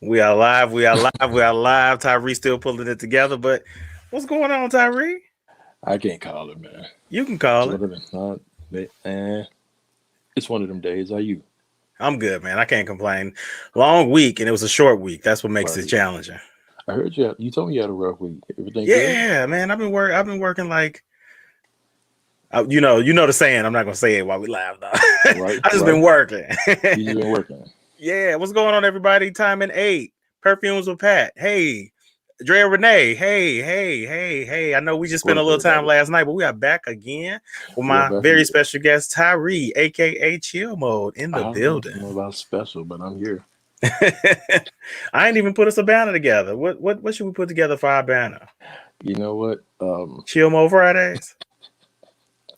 We are live. We are live. We are live. Tyree still pulling it together. But what's going on, Tyree? I can't call it, man. You can It's call it. one of them. Not, it's one of them days. Are you I'm good, man. I can't complain. Long week, and it was a short week. That's what makes it right? challenging. I heard you. You told me you had a rough week. Everything good? Yeah, man. I've been working like you know the saying. I'm not gonna say it while we laugh though. Right, I just been right. working. You just been working. Yeah, what's going on, everybody? Time in 8. Perfumes with Pat. Hey, Drea Renee. Hey. I know we just What spent a up, little time everybody? last night, but we are back again with We are my back very again. special guest, Tyree, aka Chillmode, in I the don't know building. about special, but I'm here. I ain't even put us a banner together. What should we put together for our banner? You know what? Chillmode Fridays.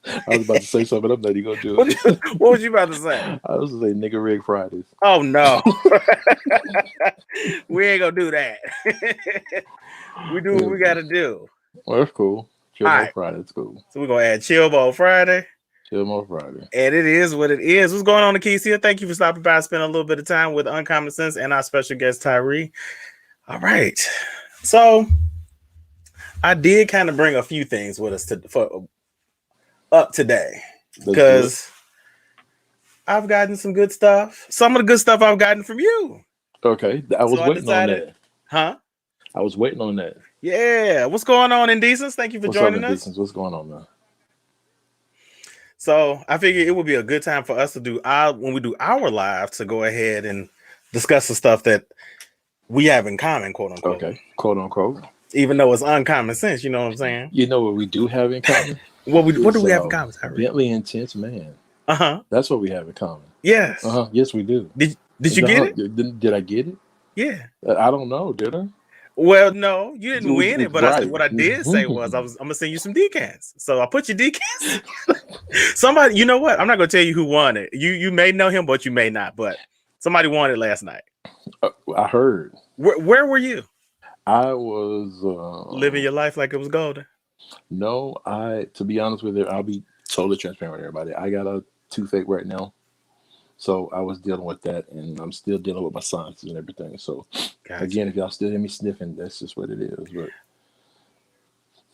I was about to say something. I'm not even gonna do What, it. what was you about to say? I was gonna say nigga rig Fridays. Oh no. We ain't gonna do that. We do what Yeah, we gotta do. well, that's cool. Chill All Mo right. Friday. Cool. So we're gonna add Chillmode Friday. Chill Mo Friday. And it is what it is. What's going on, Akesia? Thank you for stopping by, spending a little bit of time with Uncommon Sense and our special guest, Tyree. All right. So I did kind of bring a few things with us for up today Let's do it. because I've gotten some good stuff. Some of the good stuff I've gotten from you. Okay, I So was I waiting on decided, that. huh? I was waiting on that. Yeah. What's going on, Indecence? Thank you for What's up, joining us. Indecence? What's going on, man? So I figured it would be a good time for us to do when we do our live to go ahead and discuss the stuff that we have in common, quote unquote. Okay, quote unquote. Even though it's uncommon sense, you know what I'm saying? You know what we do have in common What do is we have in common, Tyree? Bentley Intense Man. Uh-huh. That's what we have in common. Yes. Yes, we do. Did you get it? Did I get it? Yeah. I don't know. Did I? Well, no, you didn't win it, but Right. what I did say was I'm gonna send you some decants. So I put your decants. Somebody, you know what? I'm not gonna tell you who won it. You may know him, but you may not. But somebody won it last night. I heard. Where were you? I was Living your life like it was golden. No, to be honest with you, I'll be totally transparent with everybody. I got a toothache right now. So I was dealing with that, and I'm still dealing with my sinuses and everything. So Gotcha. again, if y'all still hear me sniffing, that's just what it is. But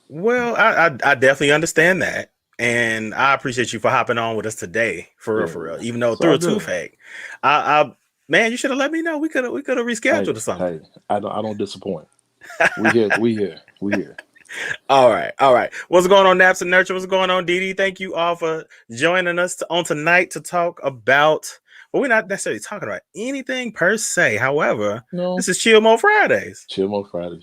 well, I definitely understand that, and I appreciate you for hopping on with us today, for real. Even though through a toothache, I man, you should have let me know. We could have rescheduled or something. Hey, I don't disappoint. We here. All right. What's going on, Naps and Nurture? What's going on, Dee Dee? Thank you all for joining us on tonight to talk about. Well, we're not necessarily talking about anything per se. However, this is Chill Mo Fridays. Chill Mo Fridays.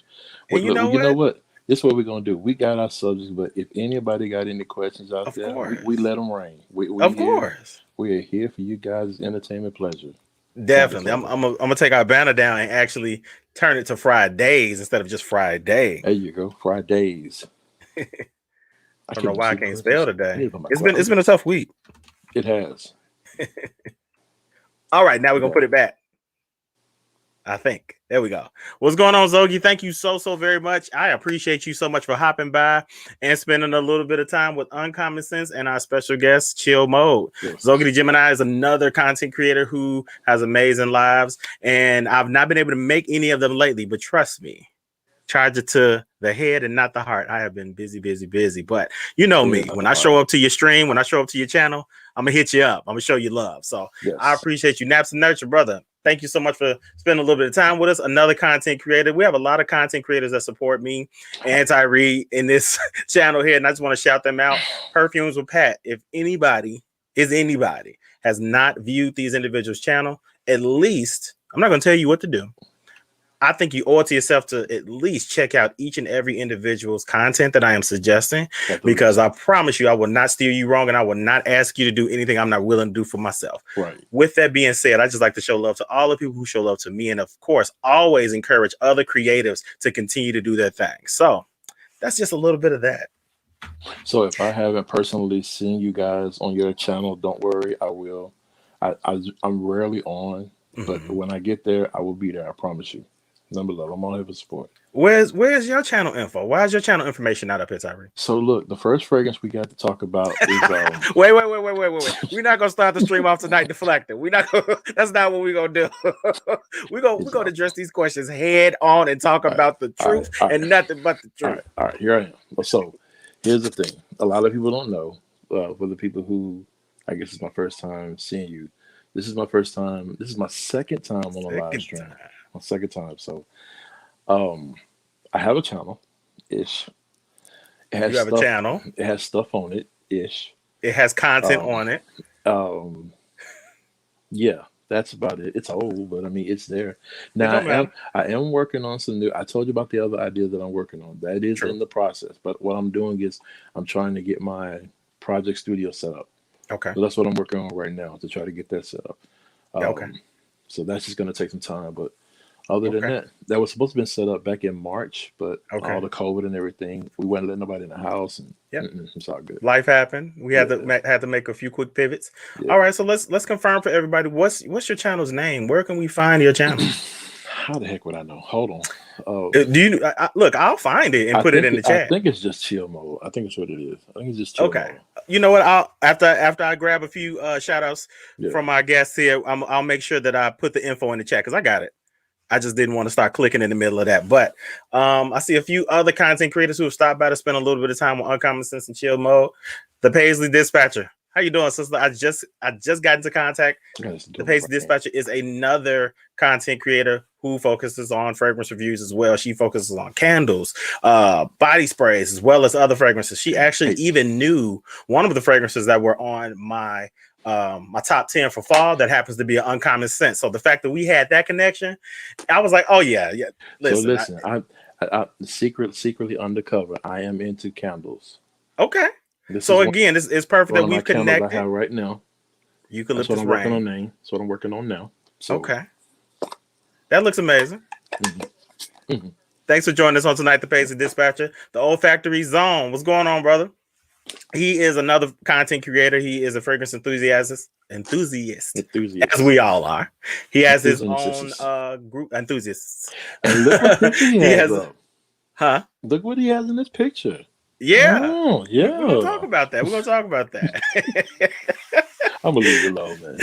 And you know what? This is what we're gonna do. We got our subjects, but if anybody got any questions out there, we let them rain. Of course, we are here for you guys' entertainment pleasure. Definitely. I'm gonna take our banner down and actually turn it to Fridays instead of just Friday. There you go, Fridays. I don't know why I can't spell today. It's been a tough week. It has. All right, now we're gonna put it back. I think. There we go. What's going on, Zogi? Thank you so very much. I appreciate you so much for hopping by and spending a little bit of time with Uncommon Sense and our special guest, Chillmode. Yes. Zogi the Gemini is another content creator who has amazing lives, and I've not been able to make any of them lately, but trust me, charge it to the head and not the heart. I have been busy, but you know me. When I show up to your stream, when I show up to your channel, I'm gonna hit you up. I'm gonna show you love. So yes. I appreciate you. Naps and Nurture, brother. Thank you so much for spending a little bit of time with us. Another content creator. We have a lot of content creators that support me and Tyree in this channel here, and I just want to shout them out. Perfumes with Pat. If anybody has not viewed these individuals' channel, at least, I'm not going to tell you what to do. I think you owe it to yourself to at least check out each and every individual's content that I am suggesting, because I promise you, I will not steer you wrong, and I will not ask you to do anything I'm not willing to do for myself. Right. With that being said, I just like to show love to all the people who show love to me, and of course, always encourage other creatives to continue to do their thing. So that's just a little bit of that. So if I haven't personally seen you guys on your channel, don't worry, I will. I'm rarely on, but when I get there, I will be there. I promise you. Number love. I'm all here for support. Where's your channel info? Why is your channel information not up here, Tyree? So look, the first fragrance we got to talk about is wait. We're not gonna start the stream off tonight deflecting. We're not gonna, that's not what we're gonna do. we're gonna address these questions head on and talk about the truth and nothing but the truth. All right, here I am. So here's the thing. A lot of people don't know, for the people who I guess it's my first time seeing you. This is my first time. This is my second time on a live stream. My second time. So I have a channel ish. You have a channel. It has stuff on it ish. It has content on it. Yeah, that's about it. It's old, but I mean it's there. Now I am working on some new. I told you about the other idea that I'm working on. That is in the process. But what I'm doing is I'm trying to get my project studio set up. Okay. So that's what I'm working on right now to try to get that set up. Okay. So that's just going to take some time, but other than that was supposed to be set up back in March, but all the COVID and everything, we wouldn't let nobody in the house, and it's all good. Life happened. We had to make a few quick pivots. Yeah. All right, so let's confirm for everybody. What's your channel's name? Where can we find your channel? How the heck would I know? Hold on. Do you look? I'll find it and put it in the chat. I think it's just Chillmode. I think it's what it is. I think it's just Chillmode. Okay. You know what? After I grab a few shout outs from our guests here, I'll make sure that I put the info in the chat because I got it. I just didn't want to start clicking in the middle of that. But I see a few other content creators who have stopped by to spend a little bit of time on Uncommon Sense and Chillmode. The Paisley Dispatcher. How you doing, sister? I just got into contact. The Paisley Dispatcher is another content creator who focuses on fragrance reviews as well. She focuses on candles, body sprays, as well as other fragrances. She actually even knew one of the fragrances that were on my my top 10 for fall that happens to be an Uncommon Scent. So the fact that we had that connection, I was like, oh yeah. Listen, I secretly undercover, I am into candles. Okay. So again, it's perfect that we've connected. I have right now. Eucalyptus That's what I'm working on now. That's what I'm working on now. So. Okay. That looks amazing. Thanks for joining us on tonight, the Paisley Dispatcher, the Olfactory Zone. What's going on, brother? He is another content creator. He is a fragrance enthusiast, as we all are. He has his own group enthusiasts. And look what he has, huh? Look what he has in this picture. Yeah. Oh, yeah. We're gonna talk about that. I'm gonna leave it alone, man.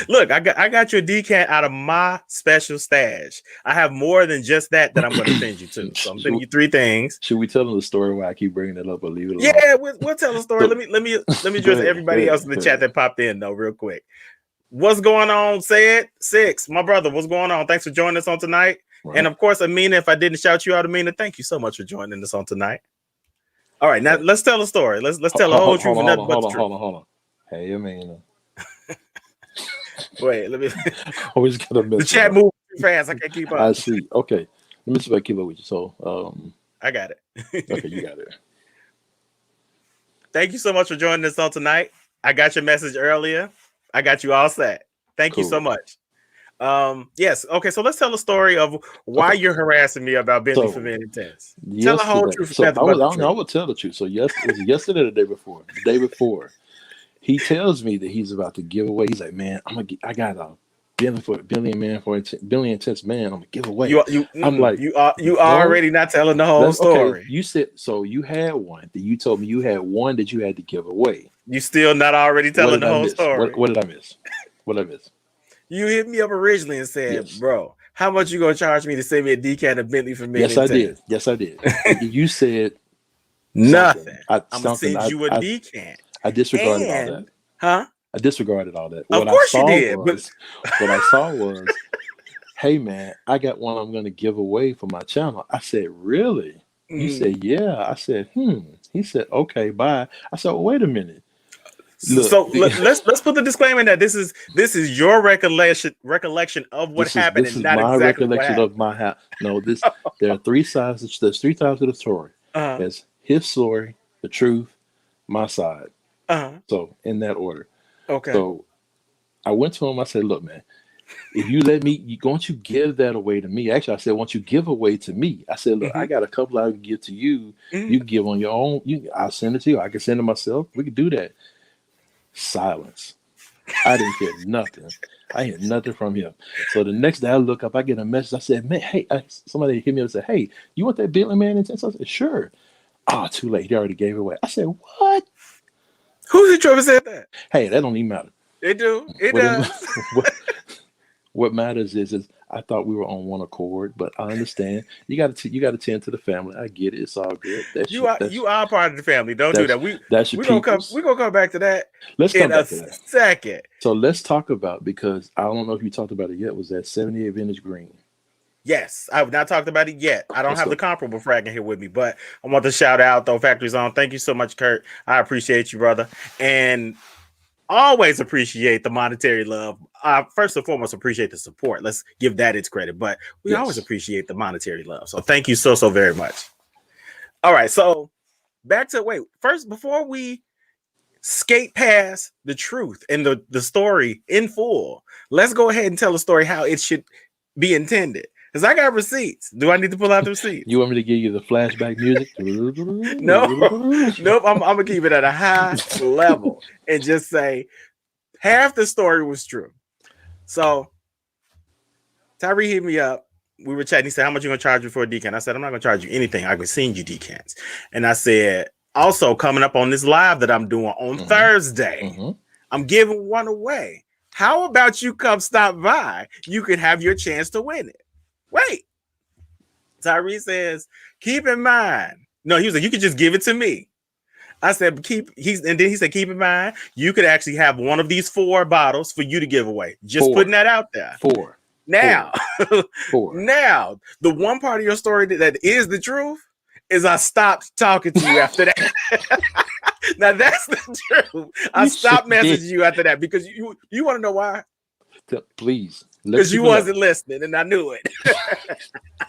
Look, I got you a decant out of my special stash. I have more than just that I'm going to send you to. So I'm sending you 3 things. Should we tell them the story why I keep bringing it up or leave it alone? Yeah, we'll tell the story. Let me address everybody else in the chat that popped in though, real quick. What's going on? Say it, 6, my brother. What's going on? Thanks for joining us on tonight. Right. And of course, Amina. If I didn't shout you out, Amina, thank you so much for joining us on tonight. All right, now let's tell the story. Let's tell the whole truth and nothing but the truth. Hold on. Hey, Amina. Wait, let me. Always gotta miss the chat moves too fast. I can't keep up. I see. Okay, let me see if I keep up with you. So, I got it. Okay, you got it. Thank you so much for joining us on tonight. I got your message earlier. I got you all set. Thank you so much. Yes. Okay. So let's tell the story of why you're harassing me about Bentley for Men Intense. Tell the whole truth. I will tell the truth. So it was yesterday, or the day before. He tells me that he's about to give away. He's like, man, I got a billion intense man. I'm gonna give away. I'm like, you already not telling the whole story. Okay. You said so. You had one that you told me you had one that you had to give away. You still not already telling the whole story. What did I miss? What did I miss? You hit me up originally and said, bro, how much you gonna charge me to send me a decant of Bentley for Men? Yes, I did. You said nothing. I'm gonna send you a decant. I disregarded all that. Huh? I disregarded all that. Of course you did. What I saw was, hey man, I got one I'm going to give away for my channel. I said, really? You said, yeah. I said, He said, okay, bye. I said, well, wait a minute. Look, so let's put the disclaimer in that this is your recollection of what happened, and not my exactly recollection of my house. No, there are 3 sides. There's 3 sides of the story. There's his story, the truth, my side. So in that order. Okay. So I went to him. I said, look, man, if you let me, won't you give that away to me? Actually, I said, won't you give away to me? I said, look, I got a couple I can give to you. You can give on your own. I'll send it to you. I can send it myself. We can do that. Silence. I didn't hear nothing. I hear nothing from him. So the next day I look up, I get a message. I said, man, hey, somebody hit me up and said, hey, you want that Bentley man in Texas? I said, sure. Ah, too late. He already gave it away. I said, what? Who's the Trevor said that? Hey, that don't even matter. It do. It does. What matters is I thought we were on one accord, but I understand you got to tend to the family. I get it. It's all good. You are part of the family. Don't do that. We're gonna come back to that. Let's come back to that second. So let's talk about, because I don't know if you talked about it yet, was that 78 vintage green. Yes, I have not talked about it yet. I don't have the comparable Frag in here with me, but I want to shout out though Factory Zone. Thank you so much, Kurt. I appreciate you, brother, and always appreciate the monetary love. First and foremost, appreciate the support. Let's give that its credit, but we always appreciate the monetary love. So thank you so very much. All right, so back to first before we skate past the truth and the story in full, let's go ahead and tell the story how it should be intended. Because I got receipts. Do I need to pull out the receipts? You want me to give you the flashback music? Nope. I'm gonna keep it at a high level and just say half the story was true. So Tyree hit me up. We were chatting. He said, how much you gonna charge me for a decant? I said, I'm not gonna charge you anything. I can send you decants. And I said, also coming up on this live that I'm doing on Thursday, I'm giving one away. How about you come stop by? You could have your chance to win it. Wait. Tyree says, keep in mind. No, he was like, you could just give it to me. I said, and then he said, keep in mind, you could actually have one of these 4 bottles for you to give away. Just putting that out there. 4. Now, 4. Now, the one part of your story that is the truth is I stopped talking to you after that. Now that's the truth. I stopped messaging you after that because you want to know why? Please. Because you wasn't listening, and I knew it.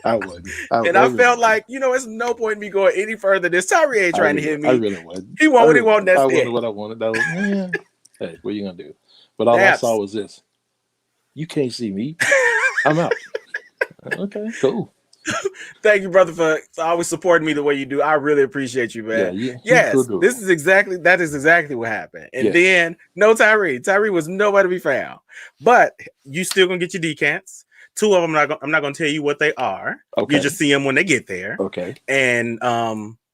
I wasn't. I felt like, it's no point in me going any further. This Tyree ain't trying to hit me. I really wasn't. He want what he want. That's I it. wanted what I wanted. That was, hey, what are you gonna do? But all I saw was this. You can't see me. I'm out. Okay, cool. Thank you, brother, for always supporting me the way you do. I really appreciate you, man. Yes, this is exactly what happened. And then no Tyree. Tyree was nowhere to be found. But you still gonna get your decants. 2 of them, I'm not gonna tell you what they are. Okay. You just see them when they get there. Okay. And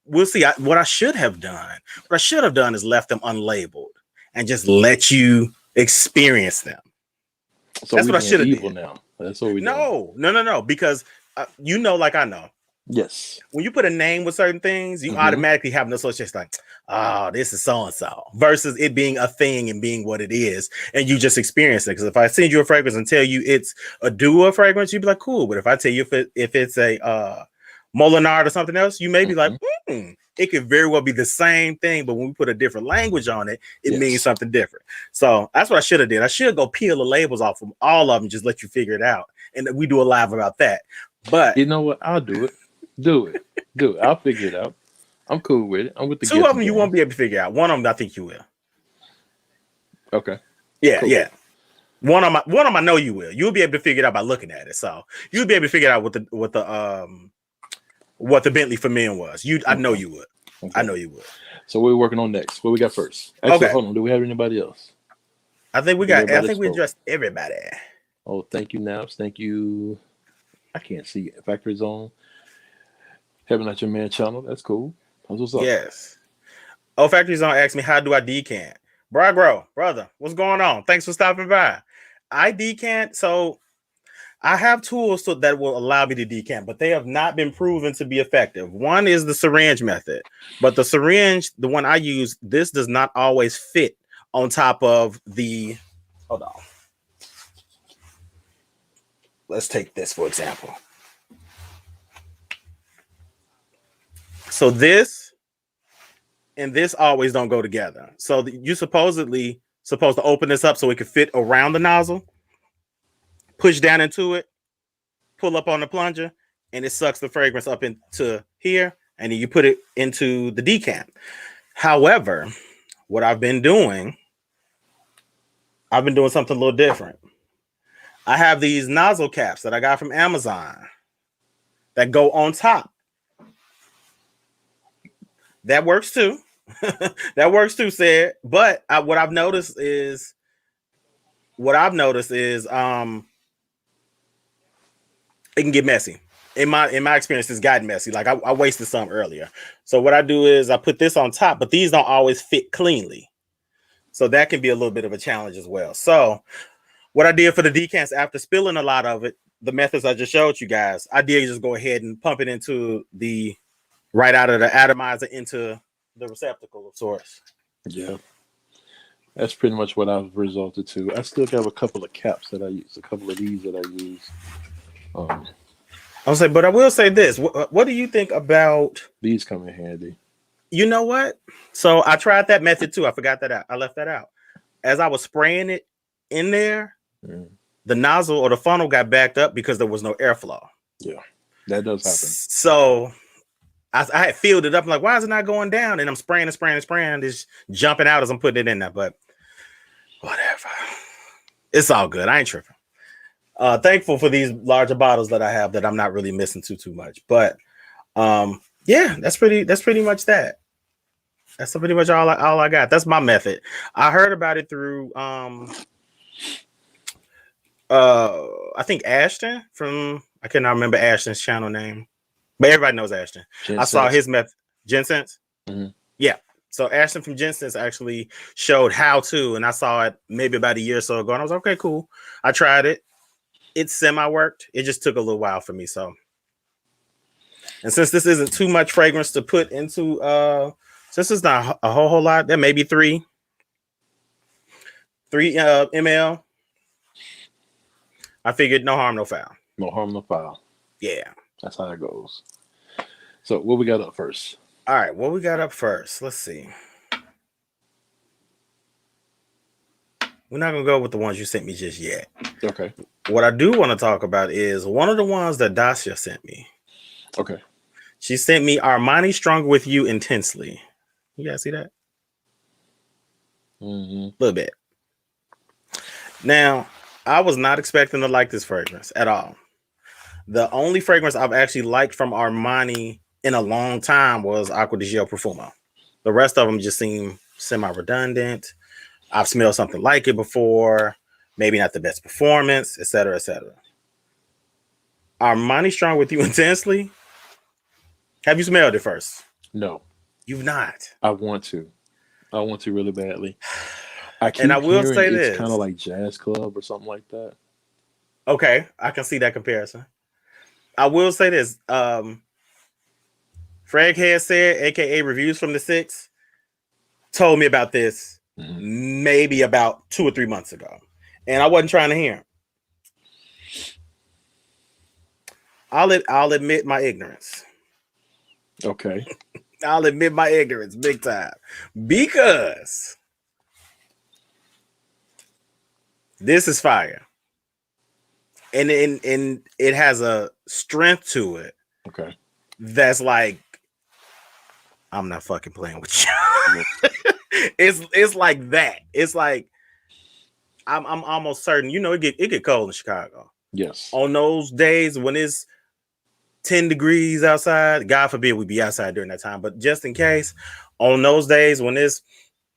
we'll see. What I should have done. What I should have done is left them unlabeled and just let you experience them. So that's what I should have done. Now that's what we. No. Because like I know. Yes. When you put a name with certain things, you automatically have an association like, oh, this is so-and-so, versus it being a thing and being what it is, and you just experience it. Because if I send you a fragrance and tell you it's a duo fragrance, you'd be like, cool. But if I tell you if it's a Molinard or something else, you may be like, it could very well be the same thing, but when we put a different language on it, it means something different. So that's what I should have did. I should go peel the labels off of all of them, just let you figure it out. And we do a live about that. But you know what? I'll do it. Do it. I'll figure it out. I'm cool with it. I'm with the 2 of them you won't be able to figure out. One of them I think you will. Okay. Yeah, cool. Yeah. One of them I know you will. You'll be able to figure it out by looking at it. So you'll be able to figure out what the Bentley for Men was. I know you would. Okay. I know you would. So what are we working on next? What we got first? Actually, hold on. Do we have anybody else? I think we addressed everybody. Oh, thank you, Naps. Thank you. I can't see it. Factory Zone. Having Not Your Man channel. That's cool. That's what's up. Yes. Oh, Factory Zone asked me, how do I decant? Brother, what's going on? Thanks for stopping by. I decant. So I have tools that will allow me to decant, but they have not been proven to be effective. One is the syringe method, but the syringe, the one I use, this does not always fit on top of the, hold on. Let's take this, for example. So this and this always don't go together. So you supposedly supposed to open this up so it can fit around the nozzle, push down into it, pull up on the plunger, and it sucks the fragrance up into here, and then you put it into the decant. However, what I've been doing something a little different. I have these nozzle caps that I got from Amazon that go on top. That works too. That works too, said. But what I've noticed is what I've noticed is it can get messy. In my experience, it's gotten messy. Like I wasted some earlier. So what I do is I put this on top, but these don't always fit cleanly. So that can be a little bit of a challenge as well. So what I did for the decants after spilling a lot of it, the methods I just showed you guys, I did just go ahead and pump it into the right out of the atomizer into the receptacle of sorts. Yeah. That's pretty much what I've resulted to. I still have a couple of caps that I use, a couple of these that I use. I'll say, but I will say this. What do you think about these? Come in handy. You know what? So I tried that method too. I forgot that out. I left that out. As I was spraying it in there, the nozzle or the funnel got backed up because there was no airflow. Yeah, that does happen. So I had filled it up. I'm like, why is it not going down? And I'm spraying and spraying and spraying, just jumping out as I'm putting it in there. But whatever. It's all good. I ain't tripping. Thankful for these larger bottles that I have that I'm not really missing too much. But yeah, that's pretty much that. That's pretty much all I got. That's my method. I heard about it through I think Ashton from, I cannot remember Ashton's channel name, but everybody knows Ashton. I saw his method, Scentz. Yeah. So Ashton from Scentz actually showed how to, and I saw it maybe about a year or so ago, and I was like, okay, cool. I tried it. It semi-worked. It just took a little while for me. So, and since this isn't too much fragrance to put into, since it's not a whole lot, there may be 3 ml. I figured no harm, no foul. No harm, no foul. Yeah. That's how it goes. So what we got up first? All right, what we got up first? Let's see. We're not going to go with the ones you sent me just yet. Okay. What I do want to talk about is one of the ones that Dacia sent me. Okay. She sent me Armani Stronger With You Intensely. You guys see that? A little bit. Now, I was not expecting to like this fragrance at all. The only fragrance I've actually liked from Armani in a long time was Acqua di Gio Profumo. The rest of them just seem semi-redundant. I've smelled something like it before. Maybe not the best performance, etc., etc. Armani Strong With You Intensely. Have you smelled it first? No. You've not. I want to really badly. I will say this. It's kind of like Jazz Club or something like that. Okay, I can see that comparison. I will say this. Frag has said, aka Reviews from the 6, told me about this maybe about 2 or 3 months ago. And I wasn't trying to hear him. I'll admit my ignorance. Okay. I'll admit my ignorance big time. Because this is fire. And it has a strength to it. Okay. That's like, I'm not fucking playing with you. It's like that. It's like I'm almost certain, it get cold in Chicago. Yes. On those days when it's 10 degrees outside, God forbid we be outside during that time, but just in case, on those days when it's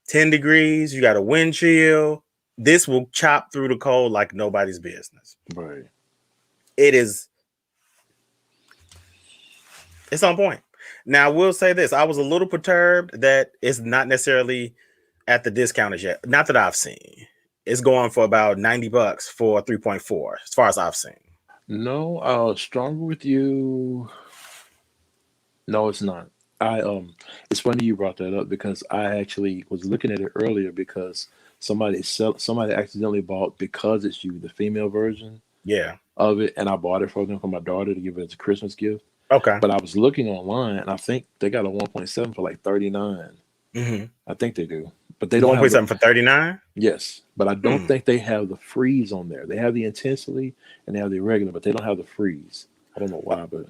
10 degrees, you got a wind chill, this will chop through the cold like nobody's business. Right. It's on point. Now, I will say this. I was a little perturbed that it's not necessarily at the discounters yet. Not that I've seen. It's going for about $90 for 3.4, as far as I've seen. No, Stronger With You. No, it's not. It's funny you brought that up because I actually was looking at it earlier because somebody accidentally bought Because It's You, the female version. Yeah. Of it, and I bought it for them for my daughter to give it as a Christmas gift. Okay. But I was looking online, and I think they got a 1.7 for like $39. I think they do, but they don't have 1.7 for $39. Yes, but I don't think they have the freeze on there. They have the intensely and they have the regular, but they don't have the freeze. I don't know why, but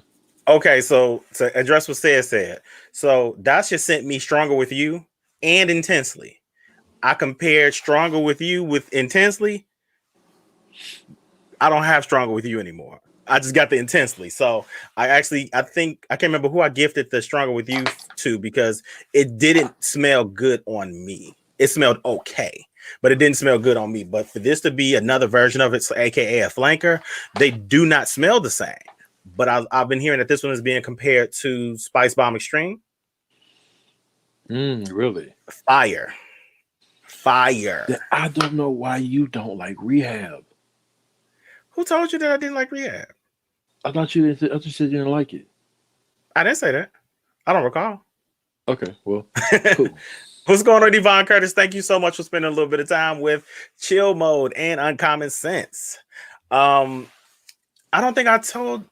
okay. So to address what said. So Dacia sent me Stronger With You and Intensely. I compared Stronger With You with Intensely. I don't have Stronger With You anymore. I just got the Intensely. So I think I can't remember who I gifted the Stronger With You to because it didn't smell good on me. It smelled okay. but it didn't smell good on me. But for this to be another version of it, so aka a flanker, they do not smell the same. But I've been hearing that this one is being compared to Spice Bomb Extreme. Really? Fire. I don't know why you don't like Rehab. Who told you that I didn't like Rehab? I thought you didn't. I thought you said you didn't like it. I didn't say that. I don't recall. Okay, well, cool. What's going on, Yvonne Curtis? Thank you so much for spending a little bit of time with Chillmode and Uncommon Scentz. I don't think I told.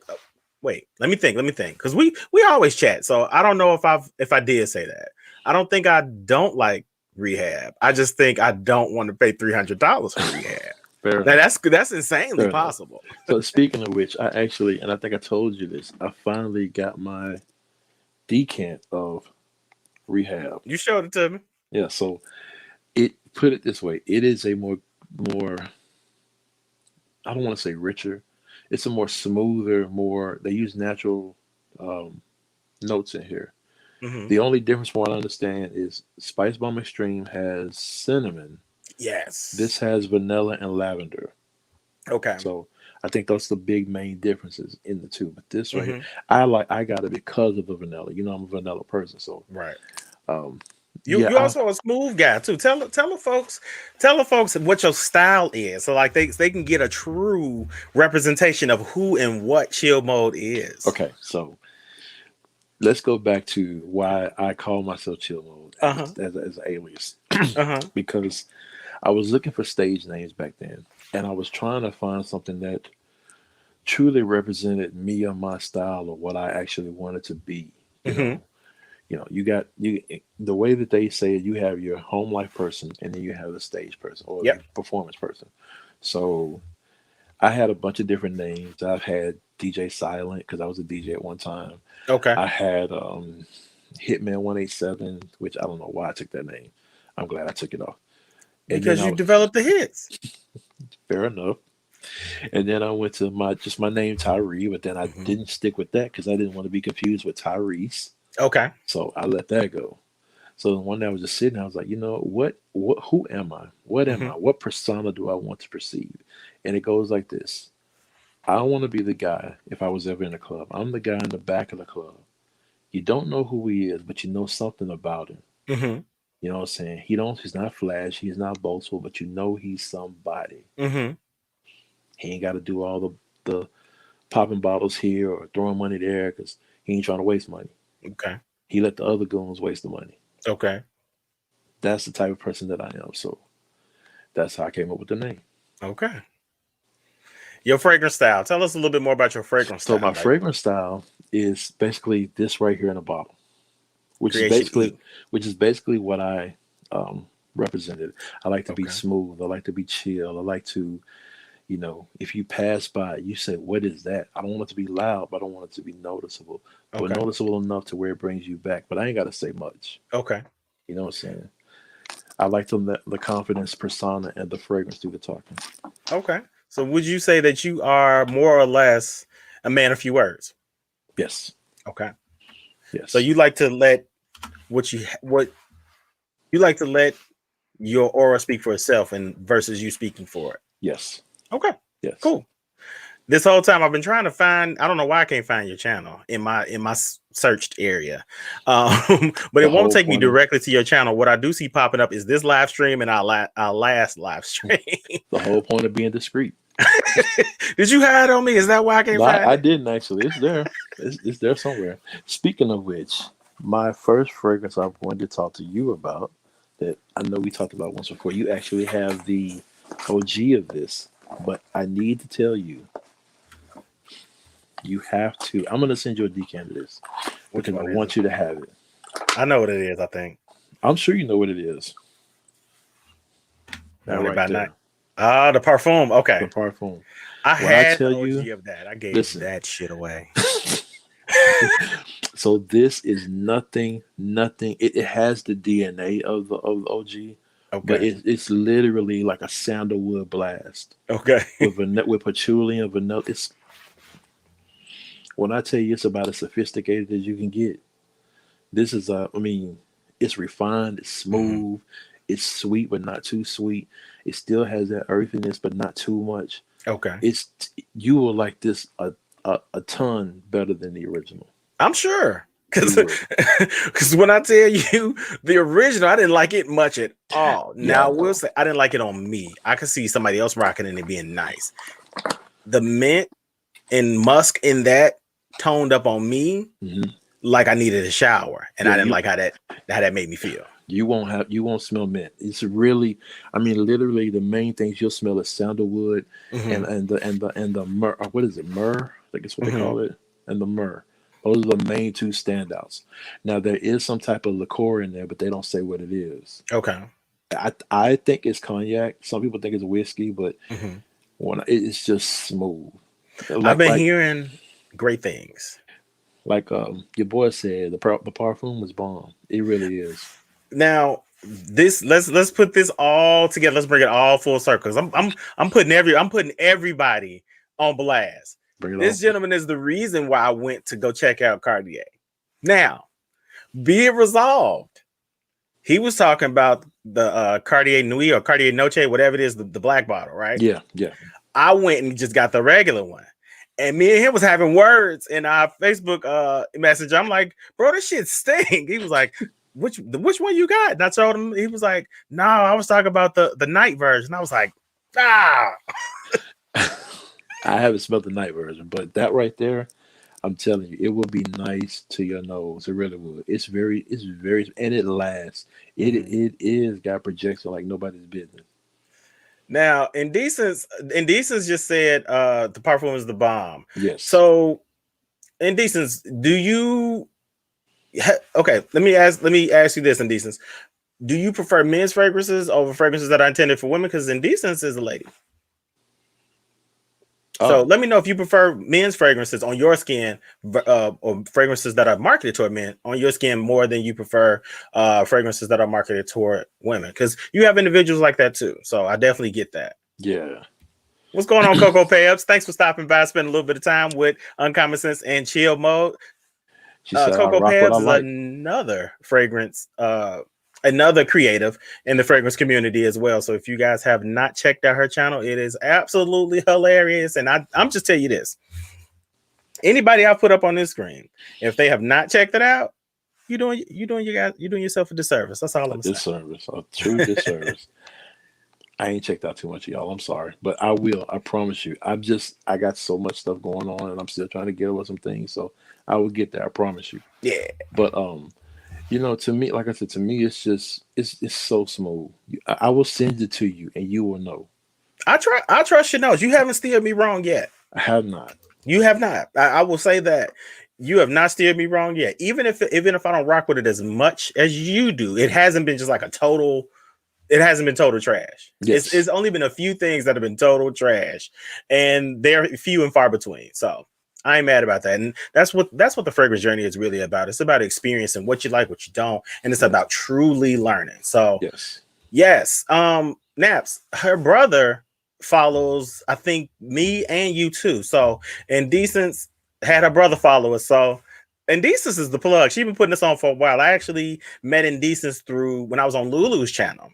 Wait, let me think. Because we always chat, so I don't know if I did say that. I don't think I don't like Rehab. I just think I don't want to pay $300 for Rehab. Fair now that's insanely Fair possible. So speaking of which, I actually, and I think I told you this, I finally got my decant of Rehab. You showed it to me. Yeah. So put it this way, it is a more I don't want to say richer. It's a more smoother, they use natural notes in here. Mm-hmm. The only difference from what I understand is Spice Bomb Extreme has cinnamon. Yes. This has vanilla and lavender. Okay. So I think that's the big main differences in the two. But this right here, I got it because of the vanilla. You know, I'm a vanilla person, so right. You also a smooth guy too. Tell the folks what your style is, so like they can get a true representation of who and what Chillmode is. Okay, so let's go back to why I call myself Chillmode as an alias. Because I was looking for stage names back then, and I was trying to find something that truly represented me or my style or what I actually wanted to be. You know, you got the way that they say it, you have your home life person and then you have the stage person or the performance person. So I had a bunch of different names. I've had DJ Silent because I was a DJ at one time. Okay. I had Hitman 187, which I don't know why I took that name. I'm glad I took it off. Because you developed the hits. Fair enough. And then I went to my name Tyree, but then I didn't stick with that because I didn't want to be confused with Tyrese. Okay. So I let that go. So one day I was just sitting, I was like, you know, who am I? What am I? What persona do I want to perceive? And it goes like this. I want to be the guy, if I was ever in a club, I'm the guy in the back of the club. You don't know who he is, but you know something about him. You know what I'm saying? He's not flashy, he's not boastful, but you know he's somebody. He ain't got to do all the popping bottles here or throwing money there because he ain't trying to waste money. Okay. He let the other goons waste the money. Okay. That's the type of person that I am. So that's how I came up with the name. Okay. Your fragrance style. Tell us a little bit more about your fragrance style. So my fragrance style is basically this right here in a bottle, which is basically what I represented. I like to be smooth. I like to be chill. I like to, you know, if you pass by, you say, what is that? I don't want it to be loud, but I don't want it to be noticeable. But noticeable enough to where it brings you back. But I ain't got to say much. Okay. You know what I'm saying? I like the confidence persona and the fragrance do the talking. Okay. So would you say that you are more or less a man of few words? Yes. Okay. Yes. So you like to let your aura speak for itself and versus you speaking for it. Yes. Okay. Yes. Cool. This whole time I've been trying to find. I don't know why I can't find your channel in my searched area, but it won't take me directly to your channel. What I do see popping up is this live stream and our last live stream. The whole point of being discreet. Did you hide on me? Is that why I can't find it? I didn't actually. It's there. It's there somewhere. Speaking of which, my first fragrance I'm going to talk to you about that I know we talked about once before. You actually have the OG of this, but I need to tell you. You have to. I'm going to send you a decant of this because I want you to have it. I know what it is, I think. I'm sure you know what it is. Right there. The parfum. Okay. The parfum. I had the OG of that. I gave that shit away. So this is nothing. It has the DNA of the OG. Okay. But it's literally like a sandalwood blast. Okay. with patchouli and vanilla. When I tell you it's about as sophisticated as you can get, this is it's refined, it's smooth, It's sweet, but not too sweet. It still has that earthiness, but not too much. Okay. You will like this a ton better than the original. I'm sure. Because when I tell you the original, I didn't like it much at all. Now, I will say I didn't like it on me. I could see somebody else rocking it and it being nice. The mint and musk in that toned up on me like I needed a shower. And I didn't like how that made me feel. You won't smell mint. It's really, I mean, literally the main things you'll smell is sandalwood and the myrrh. What is it? Myrrh? I think it's what they call it. And the myrrh. Those are the main two standouts. Now there is some type of liqueur in there, but they don't say what it is. Okay. I think it's cognac. Some people think it's whiskey, but it's just smooth. I've been hearing great things. Like your boy said, the parfum was bomb. It really is. Now let's put this all together. Let's bring it all full circle. I'm putting everybody on blast. This gentleman is the reason why I went to go check out Cartier. Now, be it resolved. He was talking about the Cartier Nuit or Cartier Noche, whatever it is, the black bottle, right? Yeah. I went and just got the regular one. And me and him was having words in our Facebook messenger. I'm like, bro, this shit stink. He was like, which one you got? And I told him, he was like, no, I was talking about the night version. I was like, I haven't smelled the night version, but that right there, I'm telling you, it will be nice to your nose. It really would. It's very, and it lasts. It is got projection like nobody's business. Now, Indecence just said the parfum is the bomb. Yes. So, Indecence, do you? Okay, let me ask you this, Indecence. Do you prefer men's fragrances over fragrances that are intended for women? Because Indecence is a lady. So let me know if you prefer men's fragrances on your skin or fragrances that are marketed toward men on your skin more than you prefer fragrances that are marketed toward women. Because you have individuals like that too. So I definitely get that. Yeah. What's going on, Coco Payups? Thanks for stopping by, spending a little bit of time with Uncommon Sense and Chillmode. Coco Payups is another fragrance another creative in the fragrance community as well. So if you guys have not checked out her channel, it is absolutely hilarious. And I'm just telling you this. Anybody I put up on this screen, if they have not checked it out, you're doing yourself a disservice. That's all I'm saying. Disservice, a true disservice. I ain't checked out too much of y'all. I'm sorry, but I will. I promise you. I got so much stuff going on, and I'm still trying to get over some things. So I will get there. I promise you. Yeah. But to me, like I said, it's so smooth. I will send it to you, and you will know. I trust your nose. You haven't steered me wrong yet. I have not. You have not. I will say that you have not steered me wrong yet. Even if I don't rock with it as much as you do, it hasn't been just like it hasn't been total trash. Yes. It's only been a few things that have been total trash, and they're few and far between. So I ain't mad about that. And that's what the fragrance journey is really about. It's about experiencing what you like, what you don't, and it's about truly learning. So yes. Naps, her brother follows, I think, me and you too. So Indecence had her brother follow us. So Indecence is the plug. She's been putting this on for a while. I actually met Indecence through when I was on Lulu's channel.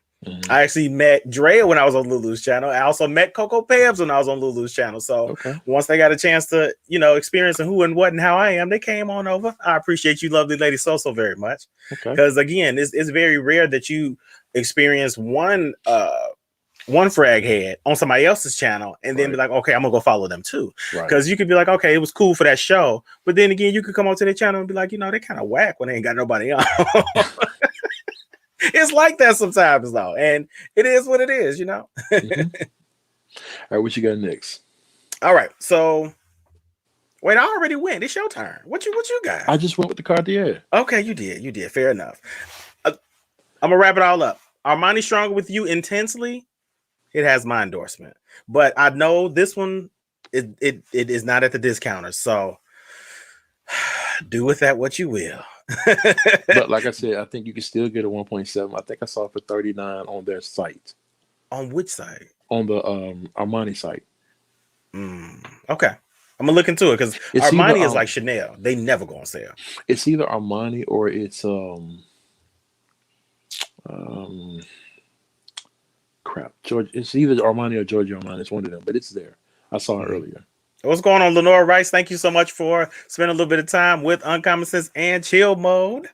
I actually met Drea when I was on Lulu's channel. I also met Coco Pebs when I was on Lulu's channel. So once they got a chance to, experience who and what and how I am, they came on over. I appreciate you, lovely lady, so very much. Because again, it's very rare that you experience one frag head on somebody else's channel and then be like, okay, I'm gonna go follow them too. Because you could be like, okay, it was cool for that show, but then again, you could come onto their channel and be like, they kind of whack when they ain't got nobody on. It's like that sometimes though, and it is what it is, All right, what you got next? All right, so wait, I already went. It's your turn. What you got? I just went with the Cartier. Okay, you did. Fair enough. I'm gonna wrap it all up. Armani Stronger with You Intensely. It has my endorsement, but I know this one it is not at the discounter, so do with that what you will. But like I said, I think you can still get a 1.7. I think I saw it for $39 on their site. On which site? On the Armani site. Okay, I'm gonna look into it because Armani is like Chanel. They never go on sale. It's either Armani or it's crap. George, it's either Armani or Giorgio Armani. It's one of them, but it's there. I saw it earlier. What's going on, Lenore Rice? Thank you so much for spending a little bit of time with Uncommon Sense and Chillmode.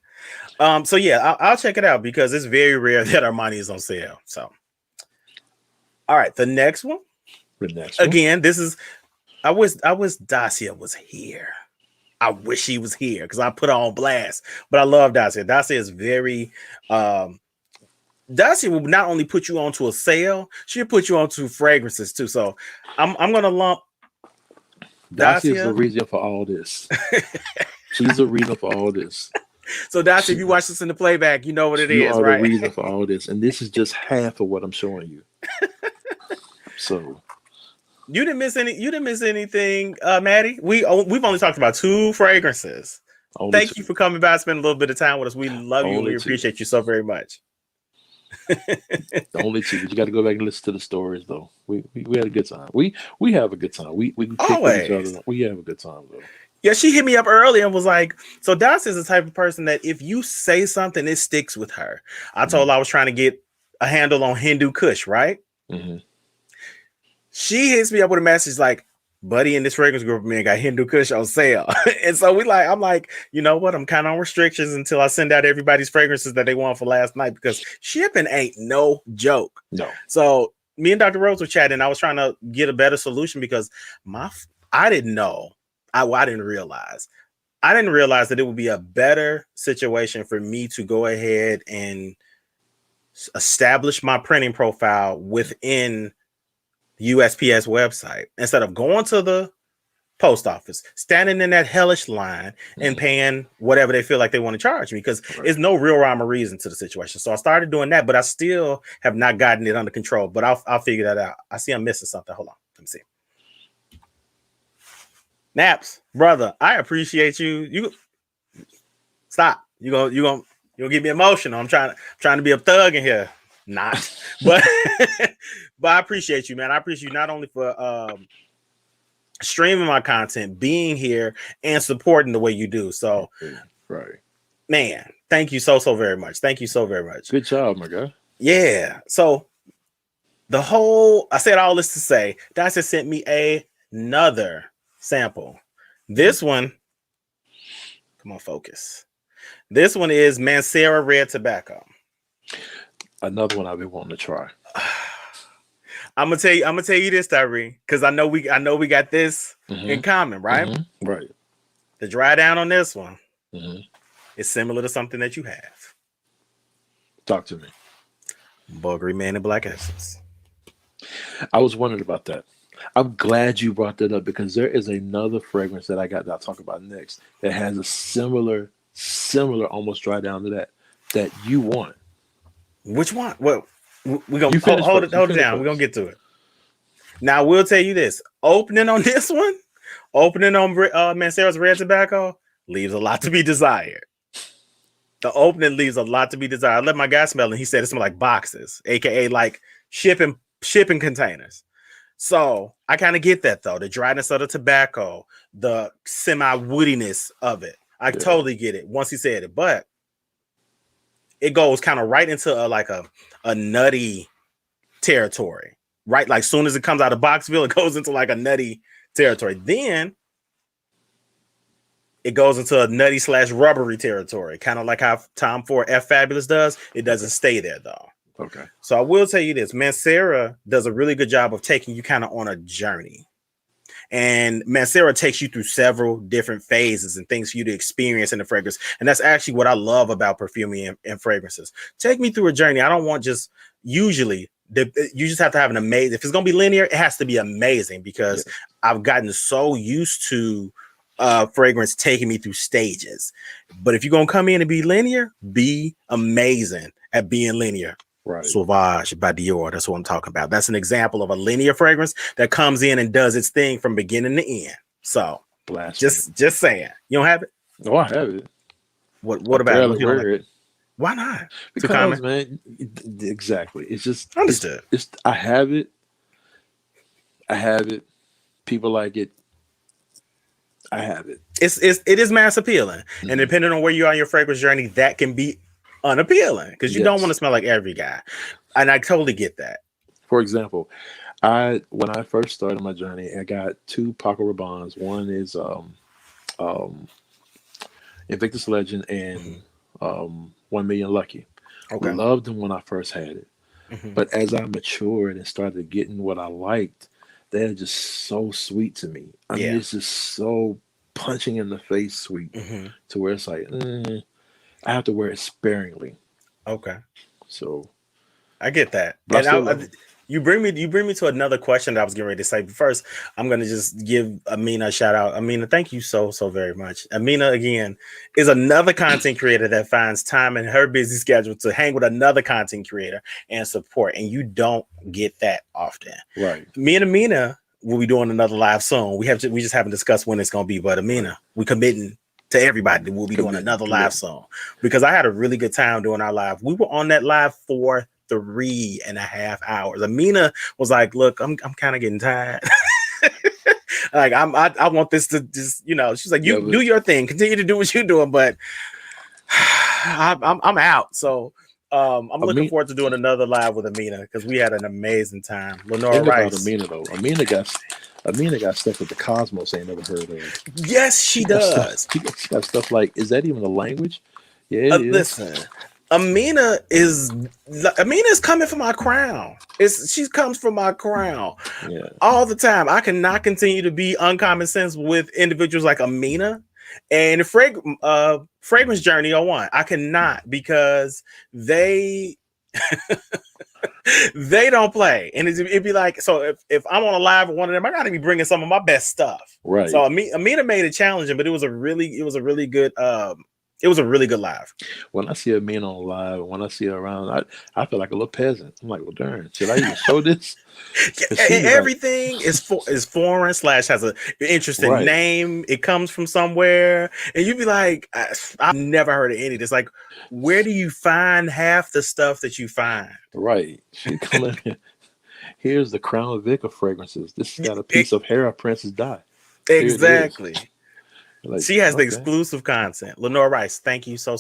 So yeah, I'll check it out because it's very rare that Armani is on sale. So, all right, the next one. Again, this is. I wish Dacia was here. I wish he was here because I put her on blast. But I love Dacia. Dacia is very. Dacia will not only put you onto a sale, she'll put you onto fragrances too. So I'm gonna lump. Dacia is the reason for all this. She's the reason for all this. So Dacia, if you watch this in the playback, you know what it is, right? You are the reason for all this, and this is just half of what I'm showing you. So. You didn't miss anything, Maddie. We've only talked about 2 fragrances. Thank you for coming by and spending a little bit of time with us. We love you and we appreciate you so very much. Only 2. You got to go back and listen to the stories, though. We had a good time. We have a good time. We can kick with each other. We have a good time, though. Yeah, she hit me up early and was like, so Dacia is the type of person that if you say something, it sticks with her. I told her I was trying to get a handle on Hindu Kush, right? Mm-hmm. She hits me up with a message like, buddy, in this fragrance group, man, got Hindu Kush on sale. And so I'm like, you know what? I'm kind of on restrictions until I send out everybody's fragrances that they want for last night because shipping ain't no joke. No. So me and Dr. Rose were chatting. I was trying to get a better solution because I didn't know. I didn't realize. I didn't realize that it would be a better situation for me to go ahead and establish my printing profile within USPS website instead of going to the post office, standing in that hellish line and paying whatever they feel like they want to charge me because there's no real rhyme or reason to the situation. So I started doing that, but I still have not gotten it under control. But I'll figure that out. I see I'm missing something. Hold on, let me see. Naps, brother, I appreciate you. You stop. You gonna get me emotional. I'm trying to be a thug in here. Not, but I appreciate you, man. I appreciate you not only for streaming my content, being here, and supporting the way you do. So, right, man, thank you so very much. Thank you so very much. Good job, my guy. Yeah. So I said all this to say, Dacia sent me another sample. This one, come on, focus. This one is Mancera Red Tobacco. Another one I've been wanting to try. I'm gonna tell you this, Tyree, because I know we got this in common, right? Mm-hmm. Right. The dry down on this one is similar to something that you have. Talk to me. Bulgari Man and Black Essence. I was wondering about that. I'm glad you brought that up because there is another fragrance that I got that I'll talk about next that has a similar, almost dry down to that you want. Which one? Well, we're gonna hold it down. We're gonna get to it. Now, I will tell you this: opening on this one, opening on Mancera's Red Tobacco leaves a lot to be desired. The opening leaves a lot to be desired. I let my guy smell it. He said it smelled like boxes, aka like shipping containers. So I kind of get that though. The dryness of the tobacco, the semi-woodiness of it. I totally get it once he said it, but it goes kind of right into a nutty territory, right? Like soon as it comes out of Boxville, it goes into like a nutty territory. Then it goes into a nutty / rubbery territory, kind of like how Tom Ford F Fabulous does. It doesn't stay there though. Okay. So I will tell you this: Mancera does a really good job of taking you kind of on a journey. And Mancera takes you through several different phases and things for you to experience in the fragrance. And that's actually what I love about perfuming and fragrances. Take me through a journey. I don't want you just have to have an amazing, if it's going to be linear, it has to be amazing because I've gotten so used to fragrance taking me through stages. But if you're going to come in and be linear, be amazing at being linear. Right. Sauvage by Dior. That's what I'm talking about. That's an example of a linear fragrance that comes in and does its thing from beginning to end. So just saying. You don't have it? No, I have it. What about it? Wear it? Why not? Because, man, exactly. It's just understood. I have it. People like it. I have it. It is mass appealing. And depending on where you are in your fragrance journey, that can be unappealing because you don't want to smell like every guy. And I totally get that. For example, when I first started my journey, I got 2 Paco Rabannes. One is um, Invictus Legend and Mhm. 1 Million Lucky. Okay. Loved them when I first had it. Hmm. But as I matured and started getting what I liked, they're just so sweet to me. I mean, Yeah. it's just so punching in the face sweet Hmm. to where it's like, I have to wear it sparingly. Okay. So, I get that. but I And still love them. you bring me to another question that I was getting ready to say. But first, I'm gonna just give Amina a shout out. Amina, thank you so very much. Amina again is another content creator that finds time in her busy schedule to hang with another content creator and support. And you don't get that often. Right. Me and Amina will be doing another live soon. We just haven't discussed when it's gonna be, but Amina, Right. we committing to everybody that we'll be doing another live soon because I had a really good time doing our live. We were on that live for 3.5 hours. Amina was like, "Look, I'm kind of getting tired. Like I want this to just, she's like, Yeah, you do your thing, continue to do what you're doing, but I'm out." So I'm I looking mean, forward to doing another live with Amina because we had an amazing time. Lenora thing about Rice. Amina though, Amina got stuff with the cosmos I ain't never heard of. Yes, she She got stuff. does. She got stuff like, is that even a language? Yeah, it is. Listen, Amina is coming for my crown. She comes for my crown Yeah. all the time. I cannot continue to be uncommon sense with individuals like Amina and Fragrance Journey 01. I cannot because they they don't play. And it'd be like, so if I'm on a live with one of them, I gotta be bringing some of my best stuff. Right. So Amina made it challenging, but it was a really good live. When I see Amina on live, when I see her around, I feel like a little peasant. I'm like, well, darn, should I even show this? Everything is foreign / has an interesting Right. name. It comes from somewhere, and you'd be like, I've never heard of any of this. Like, where do you find half the stuff that you find? Right. She coming. Here's the Crown Vic of fragrances. This has got a piece of hair of Princess Di. Exactly. Like, She has the okay. exclusive content. Lenora Rice, thank you so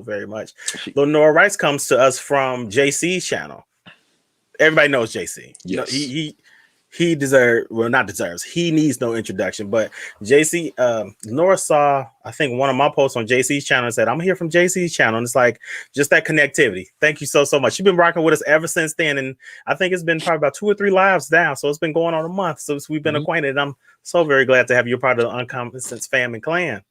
very much. Lenora Rice comes to us from JC's channel. Everybody knows JC. Yes. He deserves. He needs no introduction. But JC, Lenora saw, I think, one of my posts on JC's channel and said, "I'm here from JC's channel." And it's like just that connectivity. Thank you so much. You've been rocking with us ever since then. And I think it's been probably about 2 or 3 lives now. So it's been going on a month. So we've been acquainted. I'm so very glad to have you part of the Uncommon Scentz fam and clan.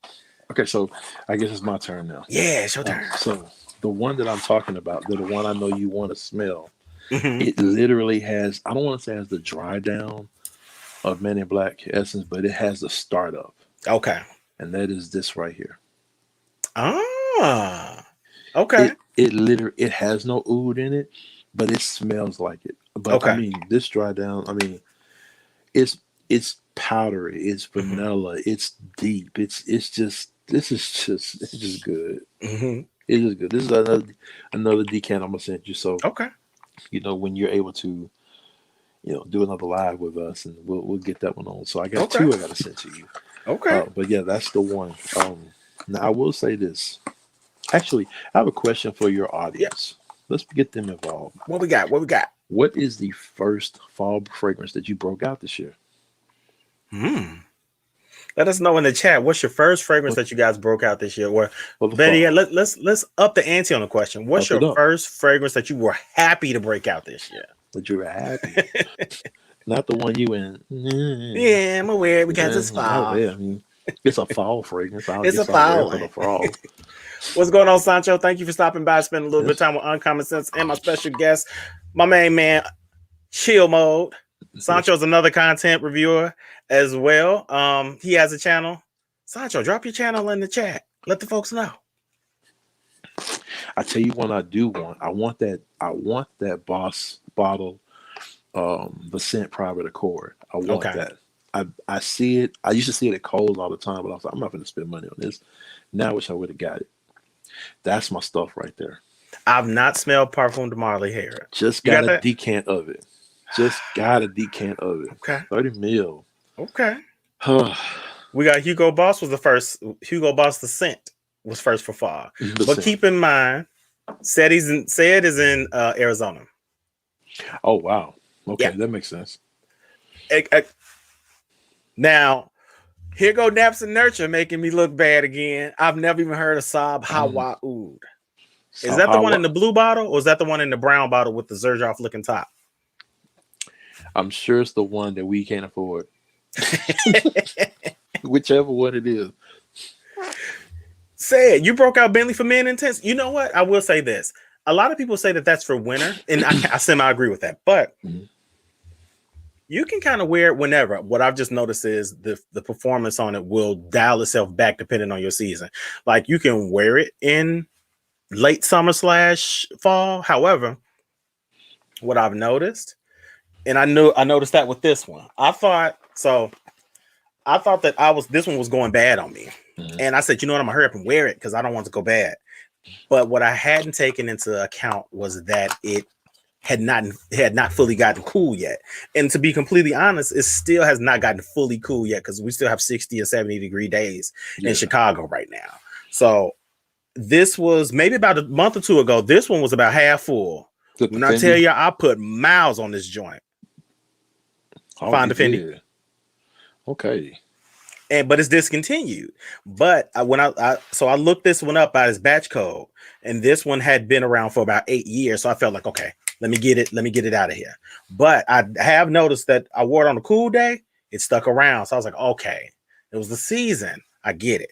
Okay, so I guess it's my turn now. Yeah, it's your turn. So the one that I'm talking about, the one I know you want to smell, it literally has, I don't want to say it has the dry down of Men in Black essence, but it has the startup. Okay. And that is this right here. Ah. Okay. It has no oud in it, but it smells like it. But okay. I mean, this dry down, I mean, it's powdery, it's vanilla, it's deep, it's just good. It's just good. This is another decant I'm gonna send you. So okay, when you're able to do another live with us, and we'll get that one on. So I got 2 I gotta send to you. Okay. But yeah, that's the one. Now I will say this. Actually, I have a question for your audience. Yeah. Let's get them involved. What we got? What is the first fall fragrance that you broke out this year? Let us know in the chat. What's your first fragrance that you guys broke out this year? Or better yet, let's up the ante on the question. What's your first fragrance that you were happy to break out this year? That you were happy, not the one you went. Yeah, I'm aware because it's fall. Yeah, I mean, it's a fall fragrance. It's a fall. For the fall. What's going on, Sancho? Thank you for stopping by, spending a little bit of time with Uncommon Scentz and my special guest, my main man, Chillmode. Sancho's another content reviewer as well. He has a channel. Sancho, drop your channel in the chat. Let the folks know. I tell you what I do want. I want that Boss bottle, the Scent Private Accord. I want that. I see it. I used to see it at Kohl's all the time, but I was like, I'm not going to spend money on this. Now I wish I would have got it. That's my stuff right there. I've not smelled Parfum de Marley hair. Just got a decant of it. Okay. 30 mil. Okay. We got Hugo Boss was the first. Hugo Boss the Scent was first for fall. But keep in mind, said is in Arizona. Oh wow. Okay, Yeah. that makes sense. Now, here go Naps and Nurture making me look bad again. I've never even heard of Saab Hawa Oud. Is So that the one how in the blue bottle, or is that the one in the brown bottle with the Zerjoff looking top? I'm sure it's the one that we can't afford. Whichever one it is. Say it. You broke out Bentley for Men Intense. You know what? I will say this. A lot of people say that that's for winter, and I semi-agree with that. But you can kind of wear it whenever. What I've just noticed is the performance on it will dial itself back depending on your season. Like you can wear it in late summer / fall. However, what I've noticed, and I noticed that with this one. I thought that this one was going bad on me. And I said, you know what, I'm gonna hurry up and wear it because I don't want it to go bad. But what I hadn't taken into account was that it had not fully gotten cool yet. And to be completely honest, it still has not gotten fully cool yet because we still have 60 and 70-degree days in Chicago right now. So this was maybe about a month or two ago. This one was about half full. When I tell you, I put miles on this joint. Fine Defendi. Okay. But it's discontinued. But when I looked this one up by its batch code, and this one had been around for about 8 years. So I felt like, okay, let me get it out of here. But I have noticed that I wore it on a cool day, it stuck around. So I was like, okay, it was the season. I get it.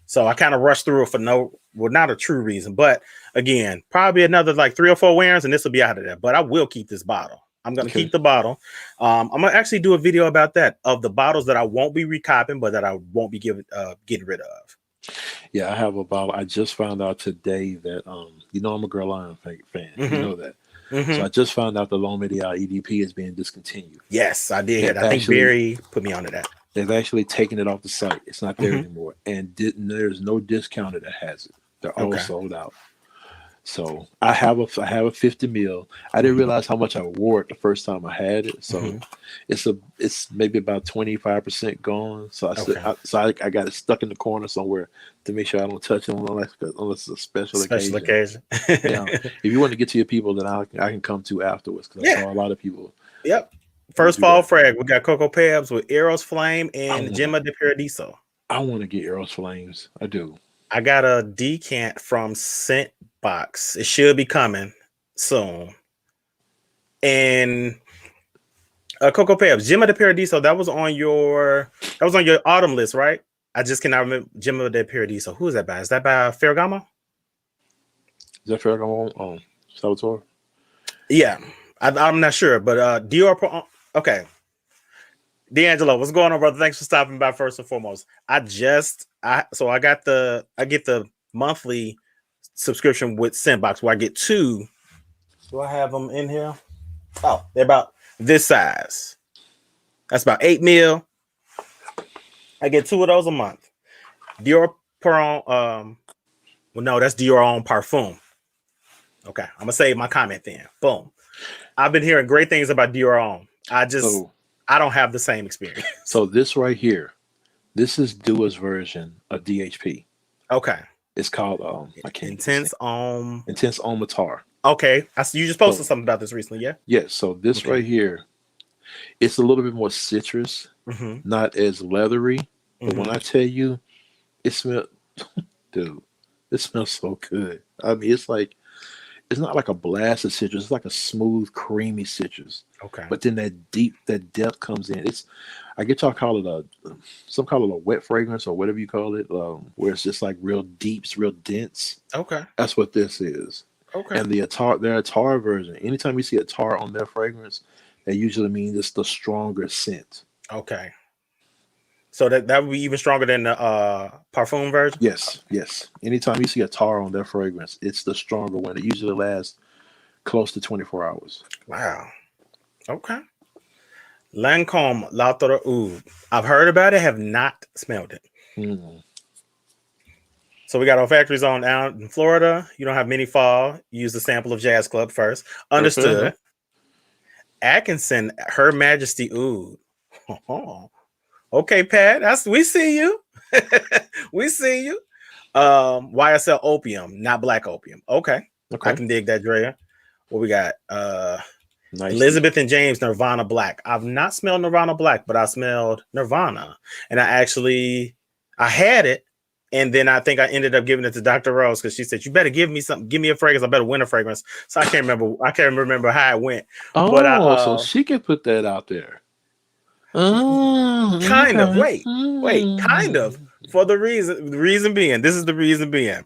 So I kind of rushed through it for not a true reason. But again, probably another like 3 or 4 wearings, and this will be out of there. But I will keep this bottle. I'm going to keep the bottle. I'm going to actually do a video about that, of the bottles that I won't be recapping, but that I won't be getting rid of. Yeah, I have a bottle. I just found out today that, I'm a Girl Lion fan. You know that. So I just found out the L'Homme-Ideal EDP is being discontinued. Yes, I did hear that. I think Barry put me onto that. They've actually taken it off the site. It's not there anymore. And there's no discounter that has it. They're all sold out. So I have a 50 mil. I didn't realize how much I wore it the first time I had it. So it's maybe about 25% gone. So I got it stuck in the corner somewhere to make sure I don't touch it unless it's a special occasion. If you want to get to your people, then I can come to afterwards because I saw a lot of people. Yep. First fall frag. We got Coco Pebs with Eros Flame and Gemma de Paradiso. I want to get Eros Flames. I do. I got a decant from Scent Box. It should be coming soon. And Coco Pebs, Gemma de Paradiso, that was on your autumn list, right? I just cannot remember Gemma de Paradiso. Who is that by? Is that by Ferragamo? Is that Ferragamo? Salvatore? Yeah. I'm not sure, but Dior. Okay. D'Angelo, what's going on, brother? Thanks for stopping by first and foremost. I get the monthly subscription with Scentbox where I get 2. Do I have them in here? Oh, they're about this size. That's about 8 mil. I get 2 of those a month. Dior that's Dior on Parfum. Okay, I'm gonna save my comment then. Boom. I've been hearing great things about Dior on. I don't have the same experience. So this right here, this is Dua's version of DHP. Okay. It's called Intense on Matar. Okay. I see you just posted something about this recently, yeah? Yes. So this right here, it's a little bit more citrus, not as leathery. But when I tell you, it smells, dude, it smells so good. I mean, it's not like a blast of citrus. It's like a smooth, creamy citrus. Okay. But then that depth comes in. I get y'all call it some call it a wet fragrance or whatever you call it, where it's just like real deep, it's real dense. Okay. That's what this is. Okay. And their Attar version, anytime you see Attar on their fragrance, that usually means it's the stronger scent. Okay. So that would be even stronger than the Parfum version? Yes. Anytime you see Attar on their fragrance, it's the stronger one. It usually lasts close to 24 hours. Wow. Okay. Lancome L'Autre Oud. I've heard about it, have not smelled it. So we got our factory zone down in Florida. You don't have many fall. Use the sample of Jazz Club first. Understood. Atkinson, Her Majesty Oud. Okay, Pat. We see you. We see you. YSL Opium, not Black Opium. Okay. I can dig that, Drea. What we got? Nice. Elizabeth and James Nirvana Black. I've not smelled Nirvana Black, but I smelled Nirvana, and I had it, and then I think I ended up giving it to Dr. Rose because she said, "You better give me something. Give me a fragrance. I better win a fragrance." So I can't remember. I can't remember how it went. Oh, But so she can put that out there. Kind of. Wait. Kind of. For the reason being, this is the reason being.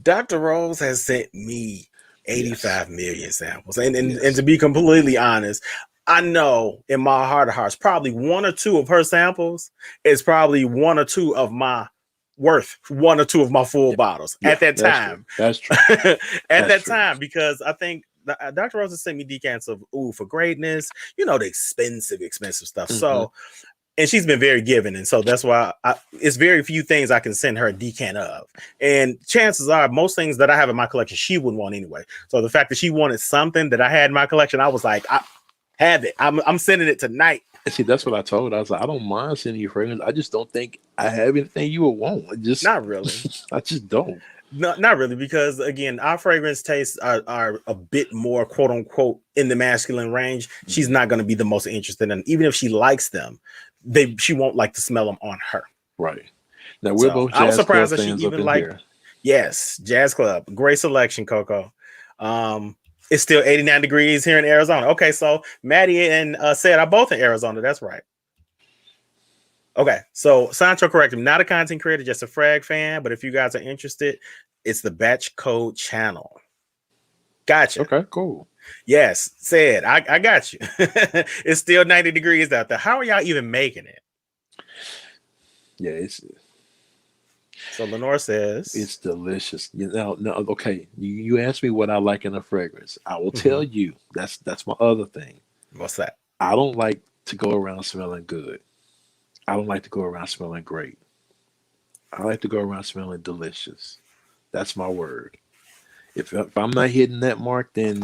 Dr. Rose has sent me 85 million samples. And to be completely honest, I know in my heart of hearts, probably one or two of her samples is probably one or two of my full bottles at that time. That's true. At that time, because I think Dr. Rose has sent me decants of for greatness, the expensive stuff. Mm-hmm. So, and she's been very giving. And so that's why it's very few things I can send her a decant of. And chances are most things that I have in my collection, she wouldn't want anyway. So the fact that she wanted something that I had in my collection, I was like, I have it. I'm sending it tonight. See, that's what I told her. I was like, I don't mind sending you fragrance. I just don't think I have anything you would want. Not really. I just don't. No, not really, because again, our fragrance tastes are a bit more quote unquote in the masculine range. She's not going to be the most interested in, even if she likes them, she won't like to smell them on her. Right. Now we're both jazz. I was surprised club that she fans even up in liked. here. Yes, Jazz Club, great selection, Coco. It's still 89 degrees here in Arizona. Okay, so Maddie and Said are both in Arizona. That's right. Okay, so Sancho corrected me. Not a content creator, just a Frag fan. But if you guys are interested, it's the Batch Code channel. Gotcha. Okay, cool. Yes, Said, I got you. It's still 90 degrees out there. How are y'all even making it? Yeah, it's. So Lenore says it's delicious. No, okay. You asked me what I like in a fragrance. I will tell you. That's my other thing. What's that? I don't like to go around smelling good. I don't like to go around smelling great. I like to go around smelling delicious. That's my word. If I'm not hitting that mark, then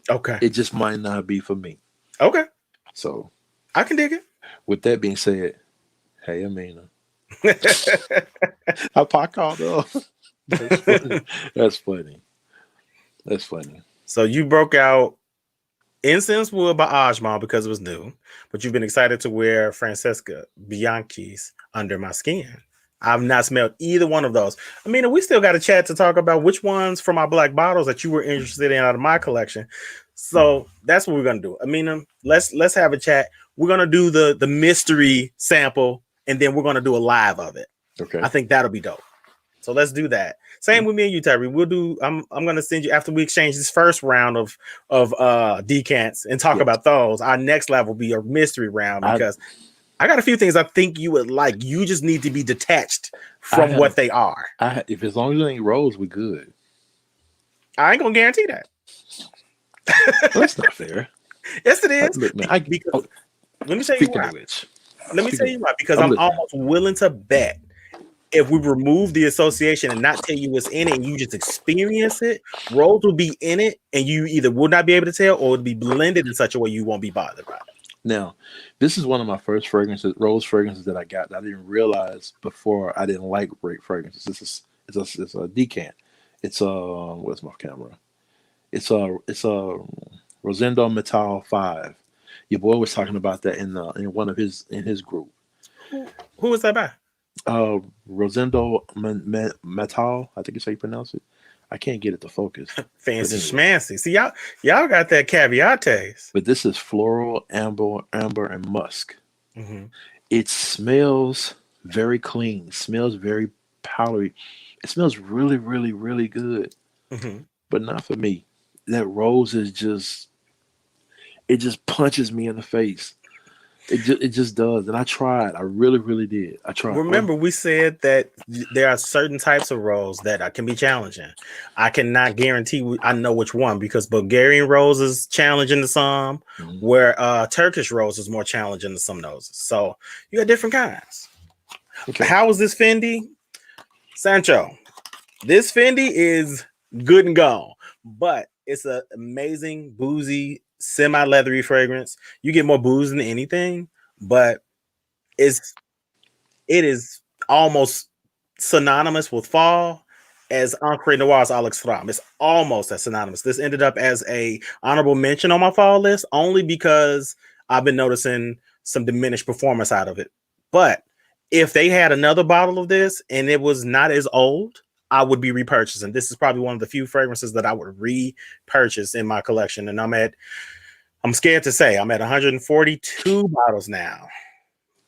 it just might not be for me. Okay. So I can dig it. With that being said, hey Amina. I called up. That's funny. So you broke out Incense Wood by Ajmal because it was new, but you've been excited to wear Francesca Bianchi's Under My Skin. I've not smelled either one of those. I mean, we still got a chat to talk about which ones from our black bottles that you were interested in out of my collection. So that's what we're gonna do. I mean, let's have a chat. We're gonna do the mystery sample, and then we're gonna do a live of it. Okay. I think that'll be dope. So let's do that. Same with me and you, Tyree. We'll do. I'm gonna send you after we exchange this first round of decants and talk about those. Our next live will be a mystery round because I got a few things I think you would like. You just need to be detached from what they are. If as long as it ain't rose, we're good. I ain't gonna guarantee that. That's not fair. Yes, it is. Look, man, let me tell you why. Let me tell you why. Because I'm almost willing to bet if we remove the association and not tell you what's in it and you just experience it, rose will be in it and you either will not be able to tell or it'll be blended in such a way you won't be bothered by it. Now, this is one of my first rose fragrances that I got that I didn't realize before I didn't like great fragrances. It's a decant. It's where's my camera? It's a Rosendo Metal 5. Your boy was talking about that in one of his group. Who was that by? Rosendo Metal, I think it's how you pronounce it. I can't get it to focus. Fancy schmancy. See, y'all got that caviar taste. But this is floral, amber, and musk. Mm-hmm. It smells very clean. Smells very powdery. It smells really, really, really good. Mm-hmm. But not for me. That rose is just punches me in the face. It just does. And I tried. I really, really did. I tried. Remember, we said that there are certain types of rose that can be challenging. I cannot guarantee I know which one because Bulgarian rose is challenging to some, where Turkish rose is more challenging to some noses. So you got different kinds. Okay. How is this Fendi? Sancho, this Fendi is good and gone, but it's an amazing, boozy, semi-leathery fragrance. You get more booze than anything, but it is almost synonymous with fall. as Encre Noir's Alex Thram. It's almost as synonymous. This ended up as a honorable mention on my fall list only because I've been noticing some diminished performance out of it. But if they had another bottle of this and it was not as old, I would be repurchasing. This is probably one of the few fragrances that I would repurchase in my collection. And I'm scared to say I'm at 142 bottles now.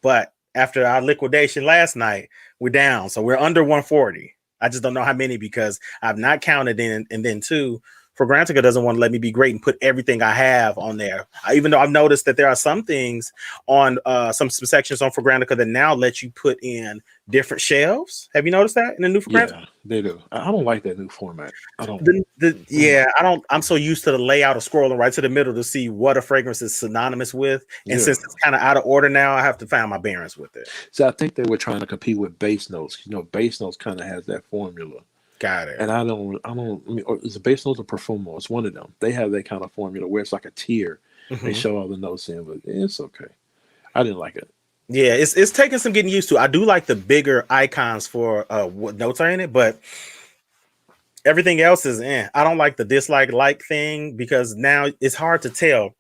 But after our liquidation last night, we're down. So we're under 140. I just don't know how many because I've not counted in. And then two, Fragrantica doesn't want to let me be great and put everything I have on there. Even though I've noticed that there are some things on some sections on Fragrantica that now let you put in different shelves. Have you noticed that in the new Fragrantica? Yeah, they do. I don't like that new format. I don't. I don't. I'm so used to the layout of scrolling right to the middle to see what a fragrance is synonymous with, and since it's kind of out of order now, I have to find my bearings with it. So I think they were trying to compete with base notes. You know, base notes kind of has that formula. Got it. And I mean, is the base notes or Profumo? It's one of them. They have that kind of formula where it's like a tier. Mm-hmm. They show all the notes in, but it's okay. I didn't like it. Yeah, it's taking some getting used to. I do like the bigger icons for what notes are in it, but everything else is I don't like the dislike thing because now it's hard to tell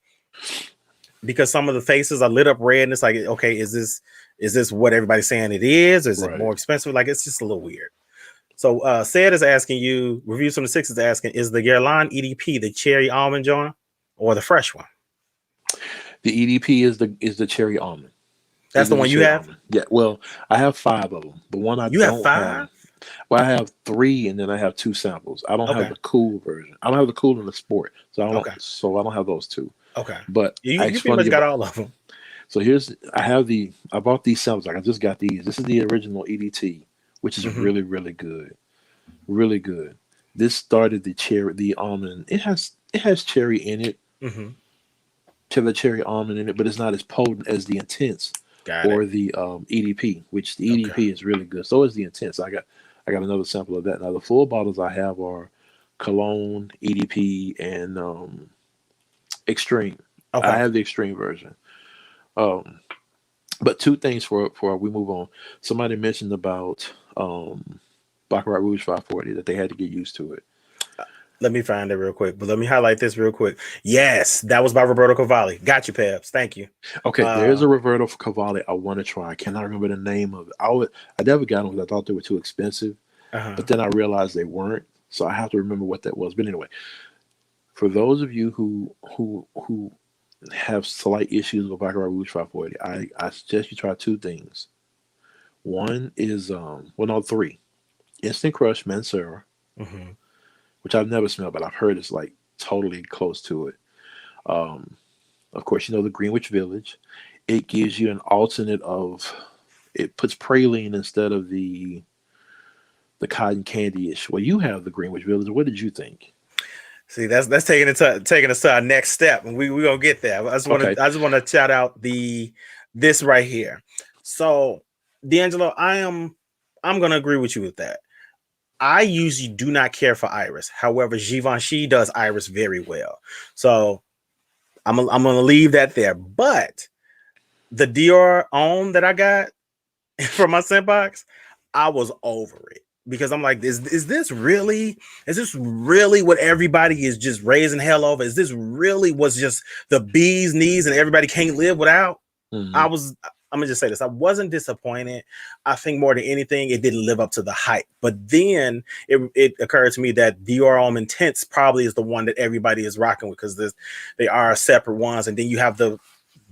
because some of the faces are lit up red and it's like, okay, is this what everybody's saying it is? Or is it more expensive? Like it's just a little weird. So Said is asking you, Reviews from the Six is asking, is the Guerlain EDP the cherry almond joint or the fresh one? The EDP is the cherry almond. That's the one you have? Almond. Yeah, well, I have 5 of them. The one you have 5? Well, I have 3 and then I have 2 samples. I don't have the cool version. I don't have the cool and the sport. So I don't have those 2. Okay. But you pretty much got all of them. So I bought these samples. Like I just got these. This is the original EDT, which is really, really good. Really good. This started the almond. It has cherry in it. Mm-hmm. The cherry almond in it, but it's not as potent as the Intense the EDP, which the EDP is really good. So is the Intense. I got another sample of that. Now the full bottles I have are Cologne, EDP, and Extreme. Okay. I have the Extreme version. But 2 things for we move on. Somebody mentioned about Baccarat Rouge 540 that they had to get used to it. Let me find it real quick, but let me highlight this real quick. Yes, that was by Roberto Cavalli. Got you, Pebs. Thank you. Okay, there's a Roberto Cavalli I want to try. I cannot remember the name of it. I never got them because I thought they were too expensive, but then I realized they weren't, so I have to remember what that was. But anyway, for those of you who have slight issues with Baccarat Rouge 540, I suggest you try 2 things. One is 3. Instant Crush Mancera. Mm-hmm. Which I've never smelled, but I've heard it's like totally close to it. Of course, the Greenwich Village. It gives you an alternate it puts praline instead of the cotton candy-ish. Well, you have the Greenwich Village. What did you think? See, that's taking us to our next step, and we're gonna get there. I just want to shout out this right here. So, D'Angelo, I'm gonna agree with you with that. I usually do not care for iris. However, Givenchy does iris very well. So I'm gonna leave that there. But the Dior Homme that I got from my scent box, I was over it because I'm like, is this really what everybody is just raising hell over? Is this really was just the bee's knees and everybody can't live without? Mm-hmm. I'm gonna just say this. I wasn't disappointed. I think more than anything, it didn't live up to the hype. But then it occurred to me that Dior Homme Intense probably is the one that everybody is rocking with because they are separate ones. And then you have the